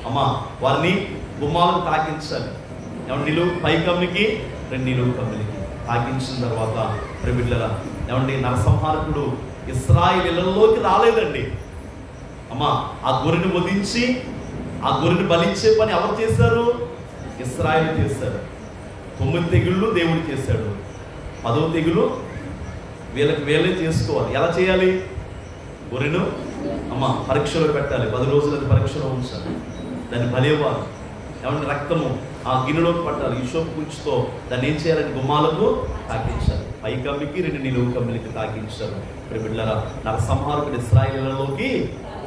అమ్మ వారిని గుమ్మాలకు తాకించాలి. ఏమన్నా నిలువు పై కమ్మికి 2 నిలువు కమ్మికి తాకించిన తర్వాత బిడ్డలారా, ఏమండి నరసంహారకుడు ఇశ్రాయేలులోకి రాలేదండి. అమ్మ ఆ గొర్రెని వధించి ఆ గొర్రెని బలించే పని ఎవరు చేశారు? ఇశ్రాయేలు చేశారు. 9 తెగుళ్ళు దేవుడు చేశాడు. 10వ తెగులు వీళ్ళకి వేలే చేసుకోవాలి. ఎలా చేయాలి? గొర్రెను అమ్మ పరీక్షలో పెట్టాలి. 10 రోజులు అది పరీక్షలో ఉంచాలి. దాన్ని బలి ఇవ్వాలి. ఏమంటే రక్తము ఆ గిన్నెలోకి పట్టాలి. ఈశోపు కుంచుతో దాన్ని ఏం చేయాలని గుమ్మాలకు తాకించాలి. పై కమ్మికి 2 నిలువు కమ్మిలకి తాకించారు. బిడ్డలారా, నరసంహారకుడు ఇశ్రాయేలులోకి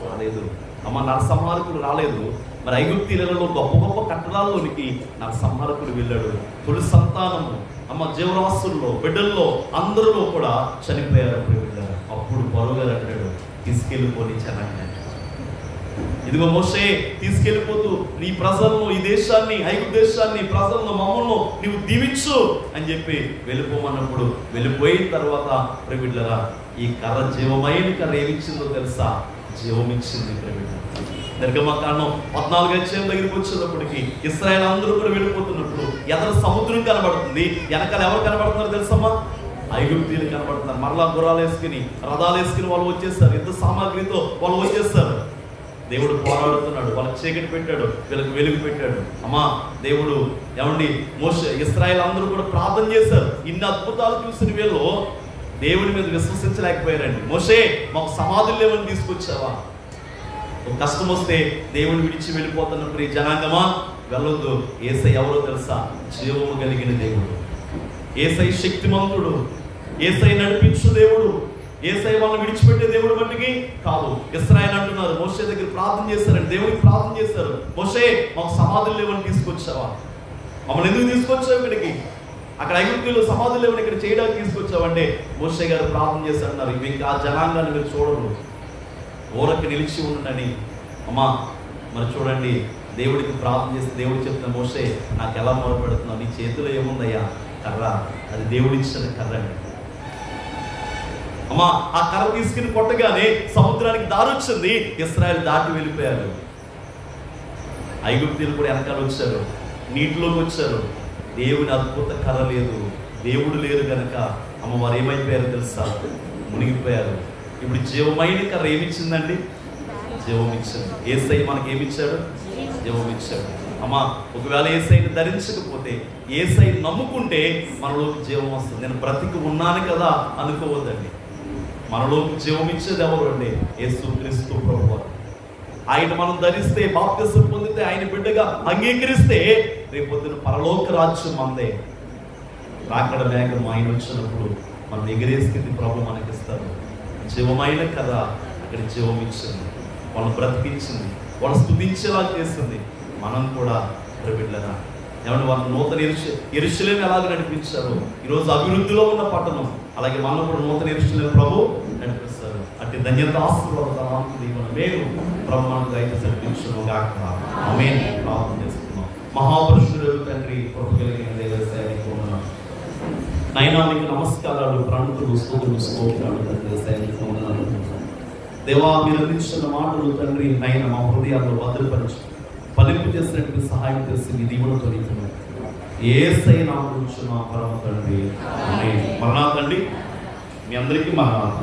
రాలేదు. అమ్మ నరసంహారకుడు రాలేదు. మరి ఐగుప్తీయులలో గొప్ప గొప్ప కట్టడాల్లోనికి నరసంహారకుడు వెళ్ళాడు. తొలి సంతానము అమ్మ జీవరాశుల్లో బిడ్డల్లో అందరిలో కూడా చనిపోయారు. బిడ్డలారా, అప్పుడు పొరగారు అంటాడు, తీసుకెళ్ళిపోని జనాన్ని. ఇదిగో మోషే తీసుకెళ్ళిపోతూ నీ ప్రజలను, ఈ దేశాన్ని, ఐగుప్తు దేశాన్ని, ప్రజలను, మమ్మల్ని నీవు దీవించు అని చెప్పి వెళ్ళిపోమన్నప్పుడు వెళ్ళిపోయిన తర్వాత బిడ్డలారా, ఈ కర్ర జీవమైన కర్ర ఏమిచ్చిందో తెలుసా? జీవమిచ్చింది. నిర్గమకాండం 14వ అధ్యాయం దగ్గరికి వచ్చేటప్పటికి ఇశ్రాయేలు అందరూ కూడా వెళ్ళిపోతున్నప్పుడు ఎదర సముద్రం కనబడుతుంది. వెనకాల ఎవరు కనబడుతున్నారు తెలుసమ్మా? ఐగుప్తీయులు కనబడుతున్నారు. మరలా గుర్రాలు వేసుకుని, రథాలు వేసుకుని వాళ్ళు వచ్చేస్తారు. యుద్ధ సామాగ్రితో వాళ్ళు వచ్చేస్తారు. దేవుడు పోరాడుతున్నాడు. వాళ్ళకి చీకటి పెట్టాడు, వీళ్ళకి వెలుగు పెట్టాడు. అమ్మా దేవుడు ఏమండి మోషే ఇశ్రాయేలు అందరూ కూడా ప్రార్థన చేశారు. ఇన్ని అద్భుతాలు చూసిన వీళ్ళు దేవుడి మీద విశ్వసించలేకపోయారండి. మోషే మాకు సమాధులు లేవని తీసుకొచ్చావా? కష్టం వస్తే దేవుని విడిచి వెళ్ళిపోతున్నప్పుడు ఈ జనాంగమా వెళ్ళొద్దు. యేసై ఎవరో తెలుసా? జీవము కలిగిన దేవుడు. యేసై శక్తిమంతుడు. యేసై నడిపించు దేవుడు. యేసై వాళ్ళని విడిచిపెట్టే దేవుడు మట్టికి కాదు. ఇశ్రాయేలు అంటున్నారు, మోషే దగ్గర ప్రార్థన చేశారండి. దేవుడికి ప్రార్థన చేశారు. మోషే మాకు సమాధులు లేవని తీసుకొచ్చావా? మమ్మల్ని ఎందుకు తీసుకొచ్చావు ఇక్కడికి? అక్కడ ఐగుప్తులు సమాధులు లేవని ఇక్కడ చేయడానికి తీసుకొచ్చావంటే మోషే గారు ప్రార్థన చేశారన్నారు. ఇవి ఇంకా ఆ జనాంగాన్ని మీరు చూడరు, ఊరకి నిలిచి ఉండని. అమ్మా మరి చూడండి, దేవుడికి ప్రార్థన చేసి దేవుడు చెప్తున్న, మోషే నాకు ఎలా మొరపెడుతున్నావు? నీ చేతిలో ఏముందయ్యా? కర్ర. అది దేవుడిచ్చిన కర్ర అండి. అమ్మా ఆ కర్ర తీసుకుని కొట్టగానే సముద్రానికి దారి వచ్చింది. ఇశ్రాయేలు దాటి వెళ్ళిపోయారు. ఐగుప్తీయులు కూడా వెనకాల వచ్చారు, నీటిలోకి వచ్చారు. దేవుని అద్భుత కర్ర లేదు, దేవుడు లేరు కనుక అమ్మ వారు ఏమైపోయారు తెలుసా? మునిగిపోయారు. ఇప్పుడు జీవమైన కర్ర ఏమిచ్చిందండి? జీవం ఇచ్చింది. యేసయ్య మనకి ఏమిచ్చాడు? జీవం ఇచ్చాడు. అమ్మా ఒకవేళ యేసయ్యని ధరించకపోతే, యేసయ్యని నమ్ముకుంటే మనలోకి జీవం వస్తుంది. నేను బ్రతికి ఉన్నాను కదా అనుకోవద్దండి. మనలోకి జీవం ఇచ్చేది ఎవరు అండి? యేసుక్రీస్తు ప్రభువు. ఆయన మనం ధరిస్తే, బాప్తిసం పొందితే, ఆయన బిడ్డగా అంగీకరిస్తే రేపొద్దున పరలోక రాజ్యం మందే. రాకడ మేఘం ఆయన వచ్చినప్పుడు మనం ఎగిరే స్థితి ప్రభు మనకిస్తారు. జీవమైన కథ అక్కడ జీవం ఇచ్చింది, వాళ్ళని బ్రతికించింది, వాళ్ళు స్తుతించేలా చేస్తుంది. మనం కూడా బిడ్డలరా ఏమంటే వాళ్ళు నూతన యెరూషలేము ఎలాగ నడిపించారు? ఈరోజు అభివృద్ధిలో ఉన్న పట్టణం, అలాగే మనం కూడా నూతన యెరూషలేము ప్రభు నడిపిస్తారు. అట్టి ధన్యత ఆశీర్వాదాలు మేము ప్రభు మనకు దయచేసి నడిపించును గాక. ఆమేన్. ప్రార్థన చేస్తున్నాం. మహాపురుషుడు తండ్రి, కృప కలిగిన దేవసేవకు వందనాలు. నైనా మీకు నమస్కారాలు, ప్రణతులు, స్తుతులు, స్తోత్రాలు తండ్రి. దేవా మీరు అందించిన మాటలు తండ్రి నైనా మా హృదయాల్లో భద్రపరచు, ఫలింపు చేసినట్టు సహాయం చేసి మీ దీవులతో యేసయ్య నామమున పరమ తండ్రి. ఆమేన్. మరణాతండి మీ అందరికీ మరణాత.